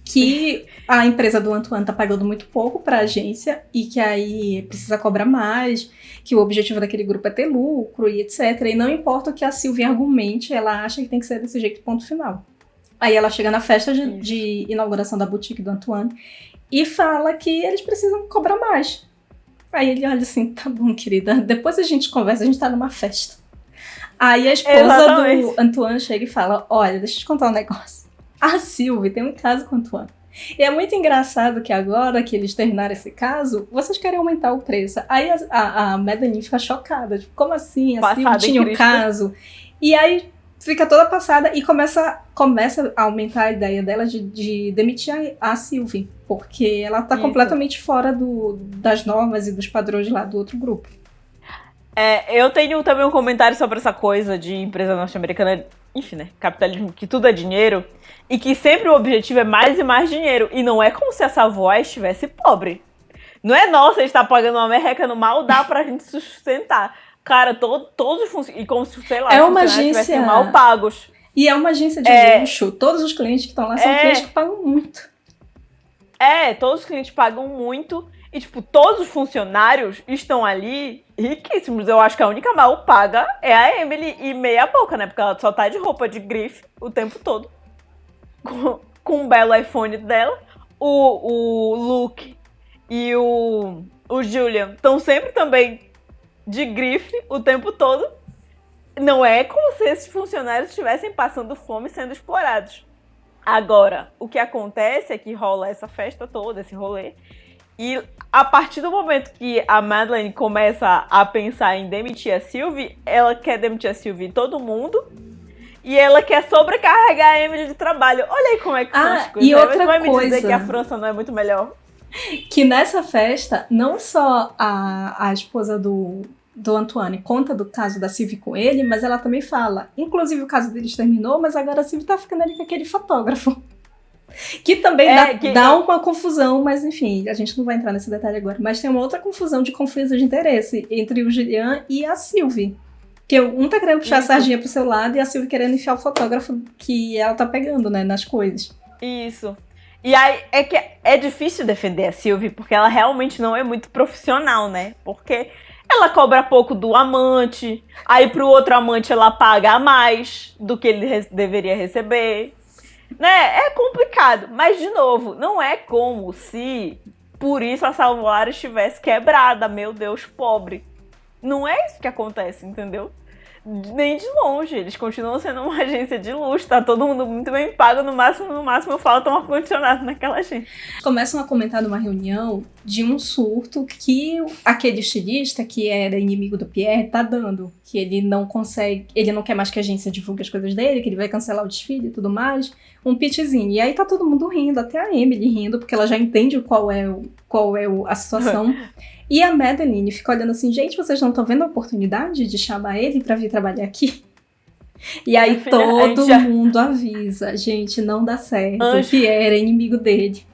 que a empresa do Antoine tá pagando muito pouco pra agência e que aí precisa cobrar mais, que o objetivo daquele grupo é ter lucro e etc. E não importa o que a Sylvie argumente, ela acha que tem que ser desse jeito, ponto final. Aí ela chega na festa de inauguração da boutique do Antoine e fala que eles precisam cobrar mais. Aí ele olha assim, tá bom, querida, depois a gente conversa, a gente tá numa festa. Aí a esposa do Antoine chega e fala, olha, deixa eu te contar um negócio. A Sylvie tem um caso com o Antoine. E é muito engraçado que agora que eles terminaram esse caso, vocês querem aumentar o preço. Aí a Madeleine fica chocada, tipo, como assim? A Sylvie tinha um caso. E aí fica toda passada e começa a aumentar a ideia dela de demitir a Sylvie, porque ela tá completamente fora das normas e dos padrões lá do outro grupo. Eu tenho também um comentário sobre essa coisa de empresa norte-americana, enfim, né, capitalismo, que tudo é dinheiro, e que sempre o objetivo é mais e mais dinheiro, e não é como se a Savoy estivesse pobre. Não é, nossa, a gente tá pagando uma merreca no mal, dá pra gente sustentar. Cara, todos os funcionários, e como se, sei lá, uma agência mal pagos. E é uma agência de luxo. Todos os clientes que estão lá são clientes que pagam muito. Todos os clientes pagam muito. E, tipo, todos os funcionários estão ali riquíssimos. Eu acho que a única mal paga é a Emily e meia boca, né? Porque ela só tá de roupa de grife o tempo todo. Com um belo iPhone dela. O Luke e o o Julian estão sempre também de grife o tempo todo. Não é como se esses funcionários estivessem passando fome sendo explorados. Agora, o que acontece é que rola essa festa toda, esse rolê, e a partir do momento que a Madeleine começa a pensar em demitir a Sylvie, ela quer demitir a Sylvie em todo mundo, e ela quer sobrecarregar a Emily de trabalho. Olha aí como é que são as coisas. E outra vai coisa, me dizer que a França não é muito melhor? Que nessa festa, não só a esposa do Antoine conta do caso da Sylvie com ele, mas ela também fala, inclusive o caso deles terminou, mas agora a Sylvie tá ficando ali com aquele fotógrafo. Que também dá uma confusão, mas enfim, a gente não vai entrar nesse detalhe agora. Mas tem uma outra confusão de conflito de interesse entre o Julian e a Sylvie. Que um tá querendo puxar a sardinha pro seu lado e a Sylvie querendo enfiar o fotógrafo que ela tá pegando, né, nas coisas. Isso. E aí é que é difícil defender a Sylvie, porque ela realmente não é muito profissional, né? Porque ela cobra pouco do amante, aí pro outro amante ela paga mais do que ele deveria receber. Né? É complicado, mas de novo, não é como se por isso a Salvoara estivesse quebrada, meu Deus, pobre. Não é isso que acontece, entendeu? Nem de longe, eles continuam sendo uma agência de luxo, tá todo mundo muito bem pago, no máximo falta um ar-condicionado naquela agência. Começam a comentar numa reunião de um surto que aquele estilista, que era inimigo do Pierre, tá dando. Que ele não consegue, ele não quer mais que a agência divulgue as coisas dele, que ele vai cancelar o desfile e tudo mais. Um pitchzinho. E aí tá todo mundo rindo, até a Emily rindo, porque ela já entende qual é a situação. E a Madeleine fica olhando assim, gente, vocês não estão vendo a oportunidade de chamar ele pra vir trabalhar aqui? E aí todo mundo avisa, gente, não dá certo, o Pierre é inimigo dele.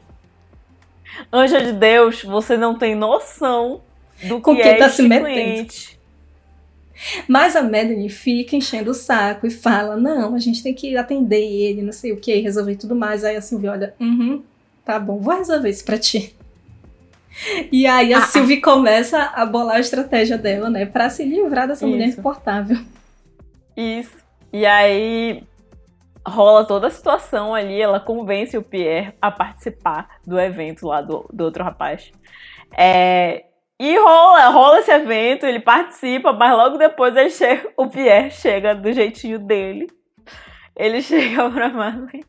Anja de Deus, você não tem noção do com que quem é tá se metendo. cliente. Mas a Madeleine fica enchendo o saco e fala, não, a gente tem que atender ele, não sei o que, resolver tudo mais. Aí a Sylvie olha, tá bom, vou resolver isso pra ti. E aí a Sylvie começa a bolar a estratégia dela, né? Pra se livrar dessa mulher insuportável. Isso. E aí rola toda a situação ali, ela convence o Pierre a participar do evento lá do outro rapaz. E rola esse evento, ele participa, mas logo depois o Pierre chega do jeitinho dele. Ele chega pra Madeleine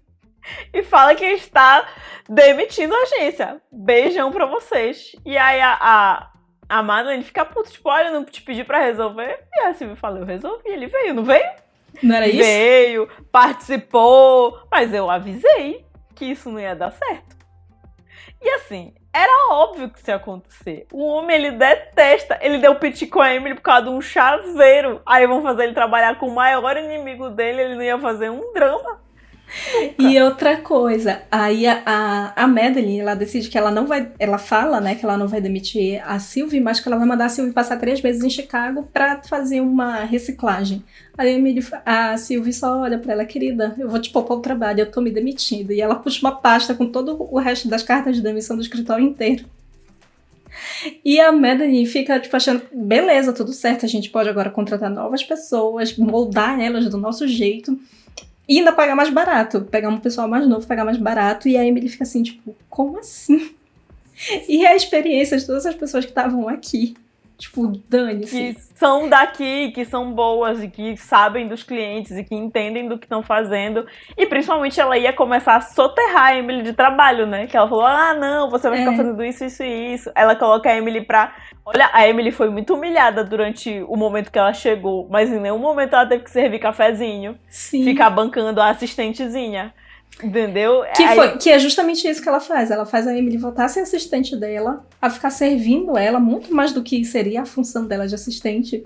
e fala que está demitindo a agência. Beijão pra vocês. E aí a Madeleine fica puta, tipo, olha, eu não te pedi pra resolver. E a Sylvie fala, eu resolvi. Ele veio, não veio? Não era isso? Veio, participou, mas eu avisei que isso não ia dar certo. E assim, era óbvio que isso ia acontecer. O homem, ele detesta. Ele deu piti com a Emily por causa de um chaveiro. Aí vão fazer ele trabalhar com o maior inimigo dele, ele não ia fazer um drama. E outra coisa, aí a Madeleine, ela decide que ela não vai, ela fala, né, que ela não vai demitir a Sylvie, mas que ela vai mandar a Sylvie passar 3 meses em Chicago pra fazer uma reciclagem. Aí a Sylvie só olha pra ela, querida, eu vou te poupar o trabalho, eu tô me demitindo. E ela puxa uma pasta com todo o resto das cartas de demissão do escritório inteiro. E a Madeleine fica, tipo, achando, beleza, tudo certo, a gente pode agora contratar novas pessoas, moldar elas do nosso jeito. E ainda pagar mais barato. Pegar um pessoal mais novo, pagar mais barato. E a Emily fica assim, tipo, como assim? E a experiência de todas as pessoas que estavam aqui. Tipo, dane-se. Que são daqui, que são boas e que sabem dos clientes e que entendem do que estão fazendo. E principalmente ela ia começar a soterrar a Emily de trabalho, né? Que ela falou, não, você vai ficar fazendo isso, isso e isso. Ela coloca a Emily pra... Olha, a Emily foi muito humilhada durante o momento que ela chegou, mas em nenhum momento ela teve que servir cafezinho. Sim. Ficar bancando a assistentezinha. Entendeu? Que é justamente isso que ela faz. Ela faz a Emily voltar a ser assistente dela, a ficar servindo ela, muito mais do que seria a função dela de assistente.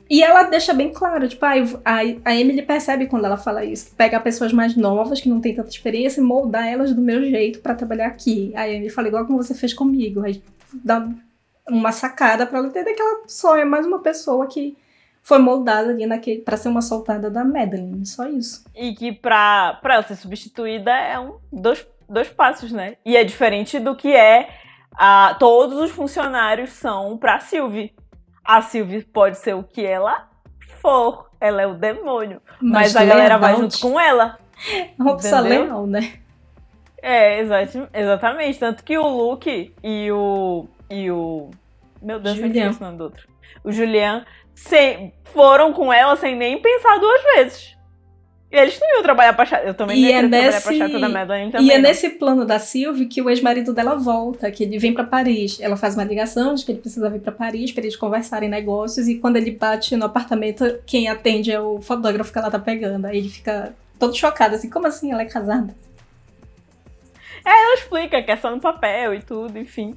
E ela deixa bem claro, tipo, a Emily percebe quando ela fala isso, pegar pessoas mais novas, que não têm tanta experiência, e moldar elas do meu jeito pra trabalhar aqui. Aí a Emily fala, igual como você fez comigo. Aí dá uma sacada pra ela entender que ela só é mais uma pessoa que foi moldada ali pra ser uma soldada da Madeleine, só isso. E que pra ela ser substituída é dois passos, né? E é diferente do que todos os funcionários são pra Sylvie. A Sylvie pode ser o que ela for, ela é o demônio, mas a galera vai junto com ela. É uma pessoa leal, né? Exatamente, tanto que o Luke e o Meu Deus, eu esqueci o nome do outro. O Julian, foram com ela sem nem pensar 2 vezes. E eles não iam trabalhar pra chata. Eu também não ia trabalhar pra chata da Madeline também. E é nesse plano da Sylvie que o ex-marido dela volta, que ele vem pra Paris. Ela faz uma ligação de que ele precisa vir pra Paris pra eles conversarem negócios. E quando ele bate no apartamento, quem atende é o fotógrafo que ela tá pegando. Aí ele fica todo chocado, assim, como assim ela é casada? Ela explica que é só no papel e tudo, enfim.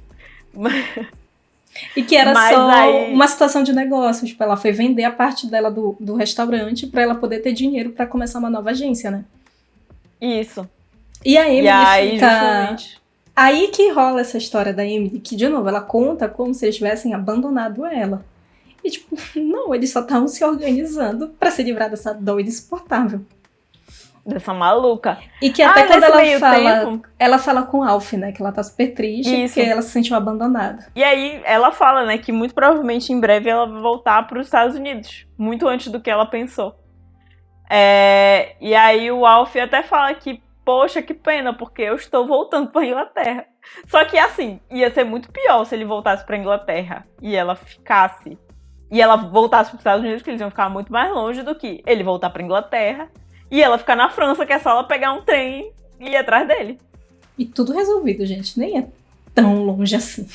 E que era só uma situação de negócio. Tipo, ela foi vender a parte dela do restaurante pra ela poder ter dinheiro pra começar uma nova agência, né? Isso. E a Emily fica... Justamente... Aí que rola essa história da Emily, que, de novo, ela conta como se eles tivessem abandonado ela. E, tipo, não, eles só estavam se organizando pra se livrar dessa dor insuportável. Dessa maluca. E que até quando ela fala com o Alf, né? Que ela tá super triste, porque ela se sentiu abandonada. E aí ela fala, né, que muito provavelmente em breve ela vai voltar pros Estados Unidos. Muito antes do que ela pensou. E aí o Alf até fala que, poxa, que pena, porque eu estou voltando pra Inglaterra. Só que assim, ia ser muito pior se ele voltasse pra Inglaterra e ela ficasse. E ela voltasse pros Estados Unidos, que eles iam ficar muito mais longe do que ele voltar pra Inglaterra. E ela ficar na França, que é só ela pegar um trem e ir atrás dele. E tudo resolvido, gente. Nem é tão longe assim.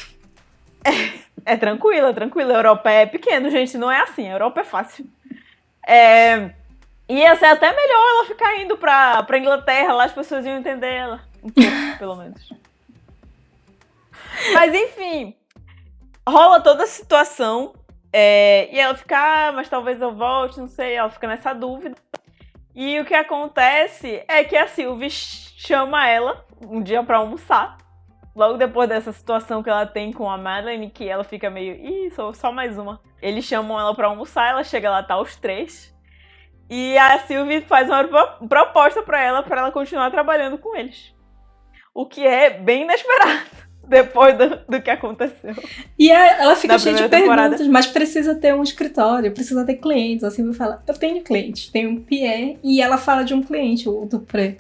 É tranquilo. A Europa é pequeno, gente. Não é assim. A Europa é fácil. Ia ser até melhor ela ficar indo pra Inglaterra. Lá as pessoas iam entender ela. Um pouco, pelo menos. Mas, enfim. Rola toda a situação. E ela fica, mas talvez eu volte, não sei. Ela fica nessa dúvida. E o que acontece é que a Sylvie chama ela um dia pra almoçar. Logo depois dessa situação que ela tem com a Madeline, que ela fica meio... Ih, sou só mais uma. Eles chamam ela pra almoçar, ela chega lá, tá os 3. E a Sylvie faz uma proposta pra ela continuar trabalhando com eles. O que é bem inesperado. Depois do que aconteceu. E ela fica cheia de perguntas, mas precisa ter um escritório, precisa ter clientes. Assim, ela fala, eu tenho cliente, tenho um Pierre, e ela fala de um cliente, o Dupré,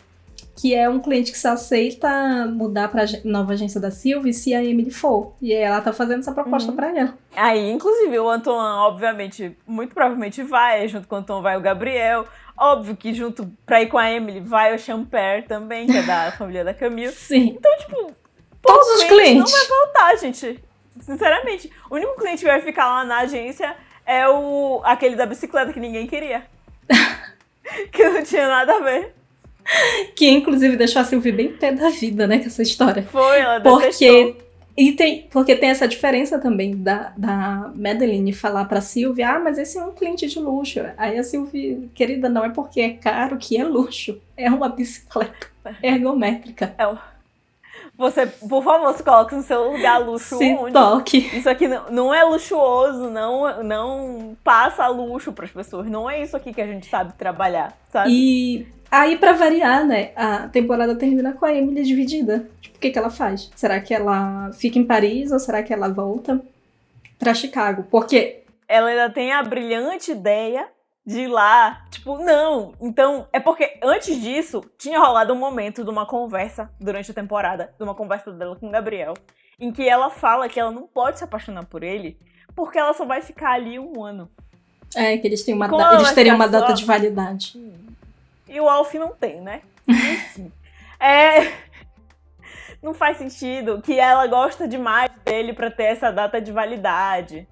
que é um cliente que se aceita mudar pra nova agência da Sylvie se a Emily for. E ela tá fazendo essa proposta pra ela. Aí, inclusive, o Antoine, obviamente, muito provavelmente vai, junto com o Antoine vai o Gabriel. Óbvio que junto pra ir com a Emily vai o Champère também, que é da família da Camille. Sim. Então, tipo... Todos os clientes. Não vai voltar, gente. Sinceramente. O único cliente que vai ficar lá na agência é aquele da bicicleta que ninguém queria. Que não tinha nada a ver. Que, inclusive, deixou a Sylvie bem pé da vida, né, com essa história. Foi, ela detestou. Porque tem essa diferença também da Madeline falar pra Sylvie, mas esse é um cliente de luxo. Aí a Sylvie, querida, não é porque é caro que é luxo. É uma bicicleta ergométrica. Você, por favor, se coloque no seu lugar luxo. Se toque. Isso aqui não é luxuoso, não passa luxo pras pessoas. Não é isso aqui que a gente sabe trabalhar, sabe? E aí, pra variar, né, a temporada termina com a Emily dividida. Tipo, o que ela faz? Será que ela fica em Paris ou será que ela volta pra Chicago? Porque ela ainda tem a brilhante ideia de ir lá, tipo, não. Então, é porque antes disso, tinha rolado um momento de uma conversa durante a temporada, de uma conversa dela com o Gabriel, em que ela fala que ela não pode se apaixonar por ele, porque ela só vai ficar ali 1 ano. Que eles têm eles teriam uma data de validade. E o Alf não tem, né? Enfim. Não faz sentido que ela gosta demais dele pra ter essa data de validade.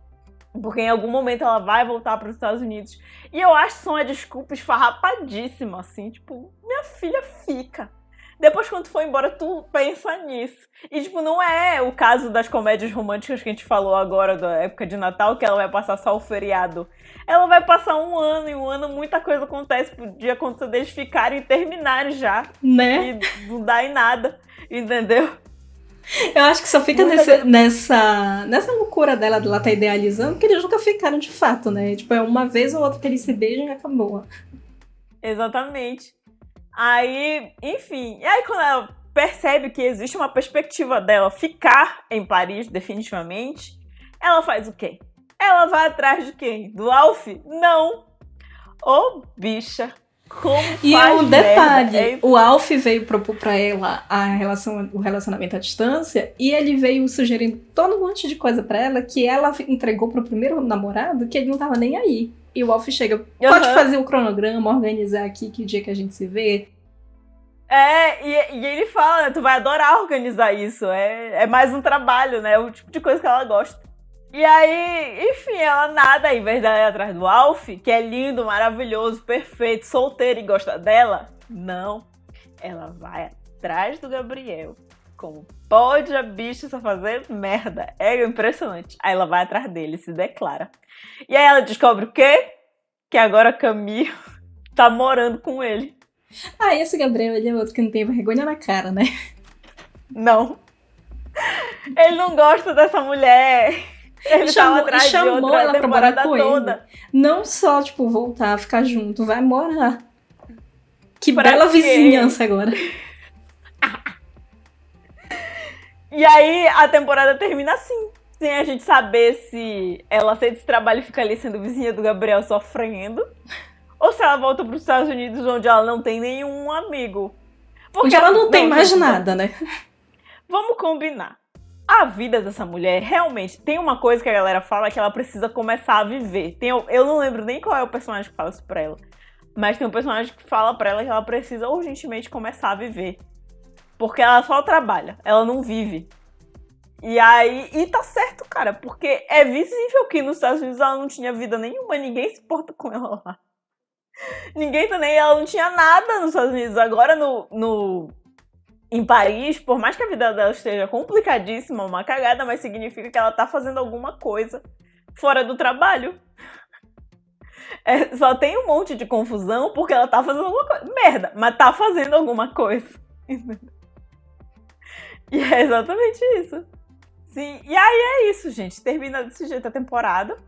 Porque em algum momento ela vai voltar para os Estados Unidos. E eu acho que são uma desculpa esfarrapadíssima, assim. Tipo, minha filha fica. Depois, quando for embora, tu pensa nisso. E, tipo, não é o caso das comédias românticas que a gente falou agora, da época de Natal, que ela vai passar só o feriado. Ela vai passar 1 ano, e 1 ano muita coisa acontece. Podia acontecer deles ficarem e terminarem já. Né? E não dá em nada, entendeu? Eu acho que só fica nessa loucura dela de ela tá idealizando, porque eles nunca ficaram de fato, né? Tipo, é uma vez ou outra que eles se beijam e acabou. Exatamente. Aí, enfim. E aí, quando ela percebe que existe uma perspectiva dela ficar em Paris definitivamente, ela faz o quê? Ela vai atrás de quem? Do Alf? Não! Ô, bicha! Como E faz um detalhe, merda. o Alf veio propor pra ela o relacionamento à distância e ele veio sugerindo todo um monte de coisa pra ela que ela entregou pro primeiro namorado que ele não tava nem aí. E o Alf chega, pode fazer o cronograma, organizar aqui que dia que a gente se vê. E ele fala, né, tu vai adorar organizar isso, é mais um trabalho, né, é o tipo de coisa que ela gosta. E aí, enfim, ela nada, em vez dela ir atrás do Alf, que é lindo, maravilhoso, perfeito, solteiro e gosta dela, não. Ela vai atrás do Gabriel. Como pode a bicha só fazer merda? É impressionante. Aí ela vai atrás dele, se declara. E aí ela descobre o quê? Que agora Camille tá morando com ele. Ah, esse Gabriel, ele é outro que não tem vergonha na cara, né? Não. Ele não gosta dessa mulher. Ele tava atrás de outra ela pra temporada morar com toda. ele. Não só, tipo, voltar, ficar junto, vai morar. Que Pra bela quê? vizinhança agora. E aí a temporada termina assim. Sem a gente saber se ela aceita esse trabalho e fica ali sendo vizinha do Gabriel sofrendo. Ou se ela volta pros Estados Unidos, onde ela não tem nenhum amigo. Porque ela não tem mais nada, né? Vamos combinar. A vida dessa mulher, realmente, tem uma coisa que a galera fala que ela precisa começar a viver. Eu não lembro nem qual é o personagem que fala isso pra ela. Mas tem um personagem que fala pra ela que ela precisa urgentemente começar a viver. Porque ela só trabalha, ela não vive. E aí, e tá certo, cara, porque é visível que nos Estados Unidos ela não tinha vida nenhuma, ninguém se importa com ela lá. Ninguém também, ela não tinha nada nos Estados Unidos. Agora em Paris, por mais que a vida dela esteja complicadíssima, uma cagada, mas significa que ela tá fazendo alguma coisa fora do trabalho. Só tem um monte de confusão porque ela tá fazendo alguma coisa. Merda, mas tá fazendo alguma coisa. E é exatamente isso. Sim, e aí é isso, gente. Termina desse jeito a temporada.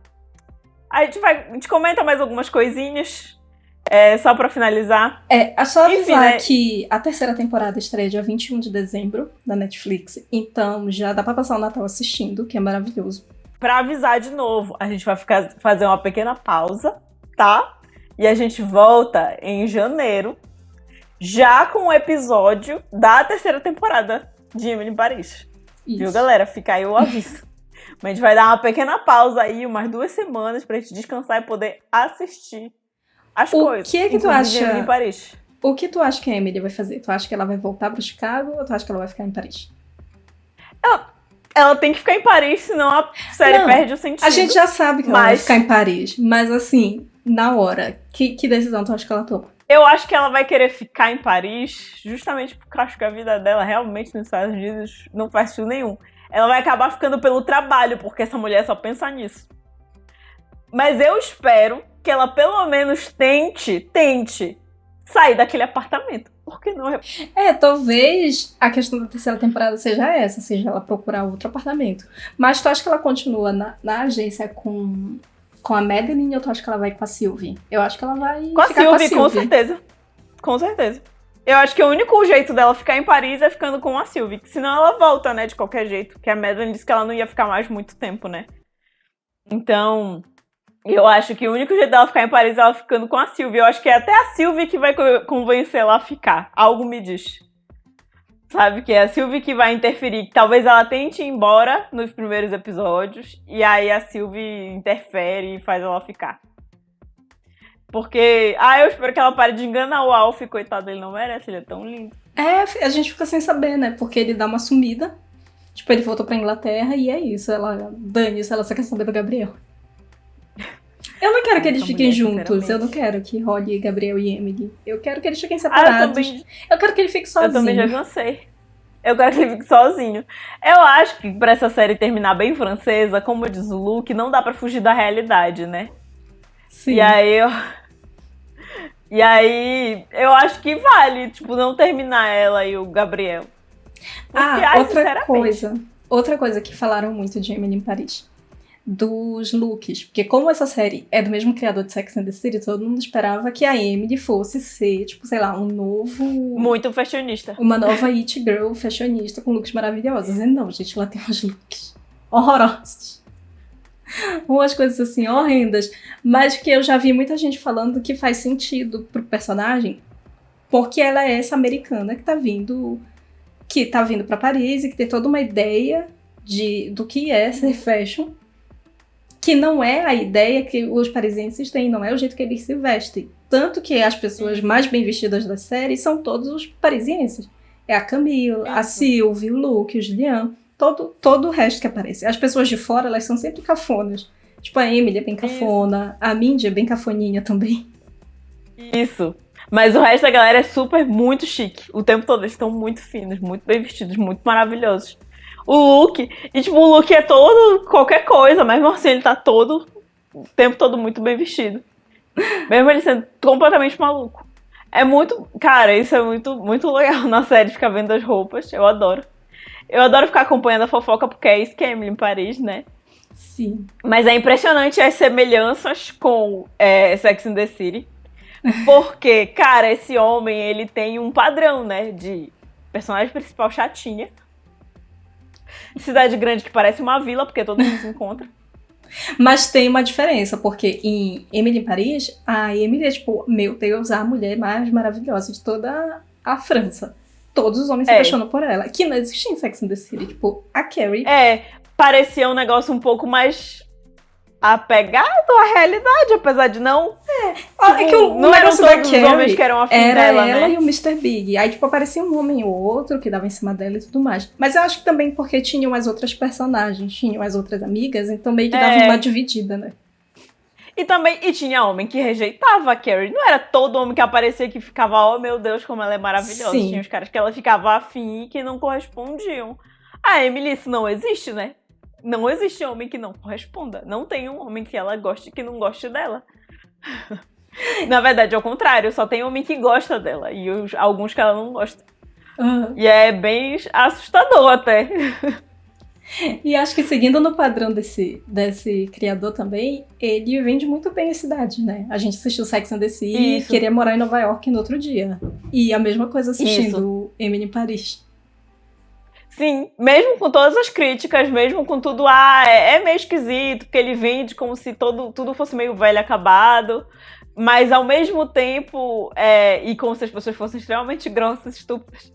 A gente comenta mais algumas coisinhas. Só pra finalizar. É só avisar que a terceira temporada estreia dia 21 de dezembro na Netflix. Então já dá pra passar o Natal assistindo, que é maravilhoso. Pra avisar de novo, a gente vai fazer uma pequena pausa, tá? E a gente volta em janeiro, já com o episódio da terceira temporada de Emily em Paris. Isso. Viu, galera? Fica aí o aviso. Mas a gente vai dar uma pequena pausa aí, umas 2 semanas, pra gente descansar e poder assistir as coisas. O que tu acha? Emily em Paris. O que tu acha que a Emily vai fazer? Tu acha que ela vai voltar pro Chicago ou tu acha que ela vai ficar em Paris? Ela tem que ficar em Paris, senão a série perde o sentido. A gente já sabe que ela vai ficar em Paris. Mas assim, na hora, que decisão tu acha que ela toma? Eu acho que ela vai querer ficar em Paris justamente porque eu acho que a vida dela realmente nos Estados Unidos não faz sentido nenhum. Ela vai acabar ficando pelo trabalho, porque essa mulher só pensa nisso. Mas eu espero que ela pelo menos tente sair daquele apartamento. Por que não? Talvez a questão da terceira temporada seja essa, seja ela procurar outro apartamento. Mas tu acha que ela continua na agência com a Madeline ou tu acha que ela vai com a Sylvie? Eu acho que ela vai ficar com a Sylvie. Com certeza. Com certeza. Eu acho que o único jeito dela ficar em Paris é ficando com a Sylvie. Senão ela volta, né, de qualquer jeito. Porque a Madeline disse que ela não ia ficar mais muito tempo, né? Então, eu acho que o único jeito dela ficar em Paris é ela ficando com a Sylvie. Eu acho que é até a Sylvie que vai convencer ela a ficar. Algo me diz. Sabe? Que é a Sylvie que vai interferir. Talvez ela tente ir embora nos primeiros episódios. E aí a Sylvie interfere e faz ela ficar. Porque, eu espero que ela pare de enganar o Alf. Coitado, ele não merece, ele é tão lindo. A gente fica sem saber, né? Porque ele dá uma sumida. Tipo, ele voltou pra Inglaterra e é isso. Dane-se, ela só quer saber do Gabriel. Eu não quero que eles fiquem juntos. Eu não quero que role Gabriel e Emily. Eu quero que eles fiquem separados. Eu quero que ele fique sozinho. Eu também já cansei. Eu quero que ele fique sozinho. Eu acho que pra essa série terminar bem francesa, como diz o Luke, não dá pra fugir da realidade, né? Sim. E aí, eu acho que vale, tipo, não terminar ela e o Gabriel. Porque, outra coisa que falaram muito de Emily em Paris. Dos looks. Porque como essa série é do mesmo criador de Sex and the City, todo mundo esperava que a Emily fosse ser, tipo, sei lá, um novo... Muito fashionista. Uma nova it girl fashionista com looks maravilhosos. E não, gente, ela tem uns looks horrorosos. Umas coisas assim horrendas, mas que eu já vi muita gente falando que faz sentido pro personagem, porque ela é essa americana que tá vindo pra Paris e que tem toda uma ideia do que é ser fashion, que não é a ideia que os parisienses têm, não é o jeito que eles se vestem. Tanto que as pessoas mais bem vestidas da série são todos os parisienses. É a Camille, a Sylvie, o Luke, o Julian, todo o resto que aparece. As pessoas de fora, elas são sempre cafonas. Tipo, a Emily é bem cafona, a Mindy é bem cafoninha também. Isso. Mas o resto da galera é muito chique. O tempo todo eles estão muito finos, muito bem vestidos, muito maravilhosos. O Luke, o Luke é todo qualquer coisa, mas assim, ele tá o tempo todo muito bem vestido. Mesmo ele sendo completamente maluco. É muito, cara, isso é muito legal na série, ficar vendo as roupas, eu adoro. Eu adoro ficar acompanhando a fofoca, porque é isso que é Emily em Paris, né? Sim. Mas é impressionante as semelhanças com Sex and the City. Porque, cara, esse homem, ele tem um padrão, né? De personagem principal chatinha. Cidade grande que parece uma vila, porque todo mundo se encontra. Mas tem uma diferença, porque em Emily em Paris, a Emily é tipo, meu Deus, a mulher mais maravilhosa de toda a França. Todos os homens se apaixonam por ela. Que não existe em Sex and the City. Tipo, a Carrie... parecia um negócio um pouco mais apegado à realidade, apesar de não... é que o não eram todos Carrie, os homens que eram afim era dela, ela né? e o Mr. Big. Aí, tipo, aparecia um homem ou outro que dava em cima dela e tudo mais. Mas eu acho que também porque tinham as outras personagens, tinham as outras amigas, então meio que dava uma dividida, né? E tinha homem que rejeitava a Carrie. Não era todo homem que aparecia que ficava, oh meu Deus, como ela é maravilhosa. Sim. Tinha os caras que ela ficava afim e que não correspondiam. A Emily, isso não existe, né? Não existe homem que não corresponda. Não tem um homem que ela goste que não goste dela. Na verdade, ao contrário, só tem homem que gosta dela. E alguns que ela não gosta. Uhum. E é bem assustador até. E acho que seguindo no padrão desse criador também, ele vende muito bem a cidade, né? A gente assistiu Sex and the City e queria morar em Nova York no outro dia. E a mesma coisa assistindo Emily em Paris. Sim, mesmo com todas as críticas, mesmo com tudo, é meio esquisito, porque ele vende como se tudo fosse meio velho, acabado, mas ao mesmo tempo, e como se as pessoas fossem extremamente grossas, estúpidas.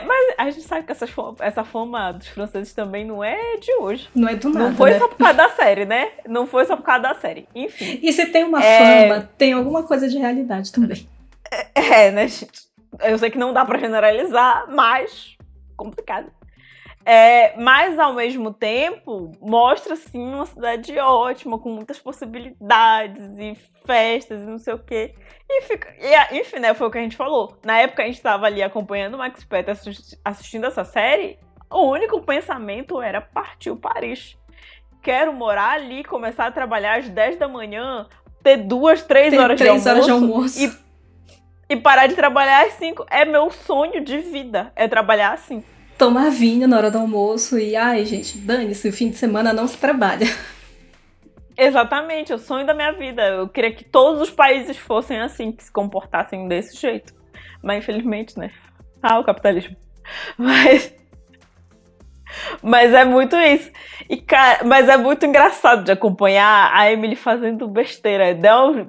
Mas a gente sabe que essa fama dos franceses também não é de hoje. Não é do nada, Não foi né? só por causa da série, né? Não foi só por causa da série. Enfim. E se tem uma fama, tem alguma coisa de realidade também. Né, gente? Eu sei que não dá pra generalizar, mas complicado. Mas, ao mesmo tempo, mostra, sim, uma cidade ótima, com muitas possibilidades e festas e não sei o quê. Enfim, né, foi o que a gente falou. Na época, a gente estava ali acompanhando o Max Petter assistindo essa série, o único pensamento era partir o Paris. Quero morar ali, começar a trabalhar às 10 da manhã, ter 2, 3 horas de almoço. E parar de trabalhar às 5. É meu sonho de vida, é trabalhar assim. Tomar vinho na hora do almoço e, ai, gente, dane-se, o fim de semana não se trabalha. Exatamente, é o sonho da minha vida. Eu queria que todos os países fossem assim, que se comportassem desse jeito. Mas, infelizmente, né? O capitalismo. Mas é muito isso. Mas é muito engraçado de acompanhar a Emily fazendo besteira.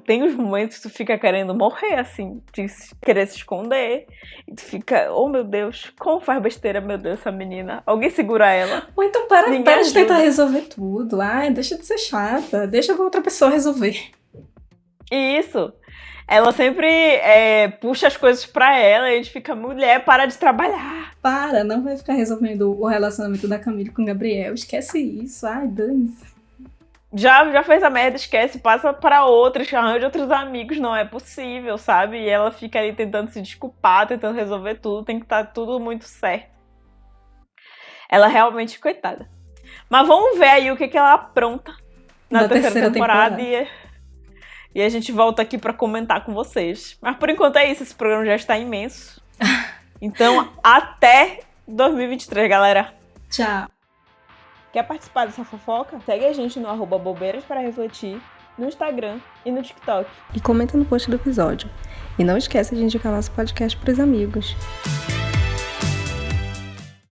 Tem uns momentos que tu fica querendo morrer, assim, de querer se esconder. E tu fica, oh meu Deus, como faz besteira, meu Deus, essa menina. Alguém segura ela. Ou então para de tentar resolver tudo. Ai, deixa de ser chata, deixa outra pessoa resolver. Isso. Ela sempre puxa as coisas pra ela e a gente fica, mulher, para de trabalhar. Não vai ficar resolvendo o relacionamento da Camille com o Gabriel. Esquece isso. Ai, dane-se. Já fez a merda, esquece, passa pra outros, arranja outros amigos, não é possível, sabe? E ela fica ali tentando se desculpar, tentando resolver tudo, tem que estar tudo muito certo. Ela realmente, coitada. Mas vamos ver aí o que ela apronta na terceira temporada. E a gente volta aqui pra comentar com vocês. Mas por enquanto é isso, esse programa já está imenso. Então, até 2023, galera. Tchau. Quer participar dessa fofoca? Segue a gente no @bobeiraspararefletir, no Instagram e no TikTok. E comenta no post do episódio. E não esqueça de indicar nosso podcast pros amigos.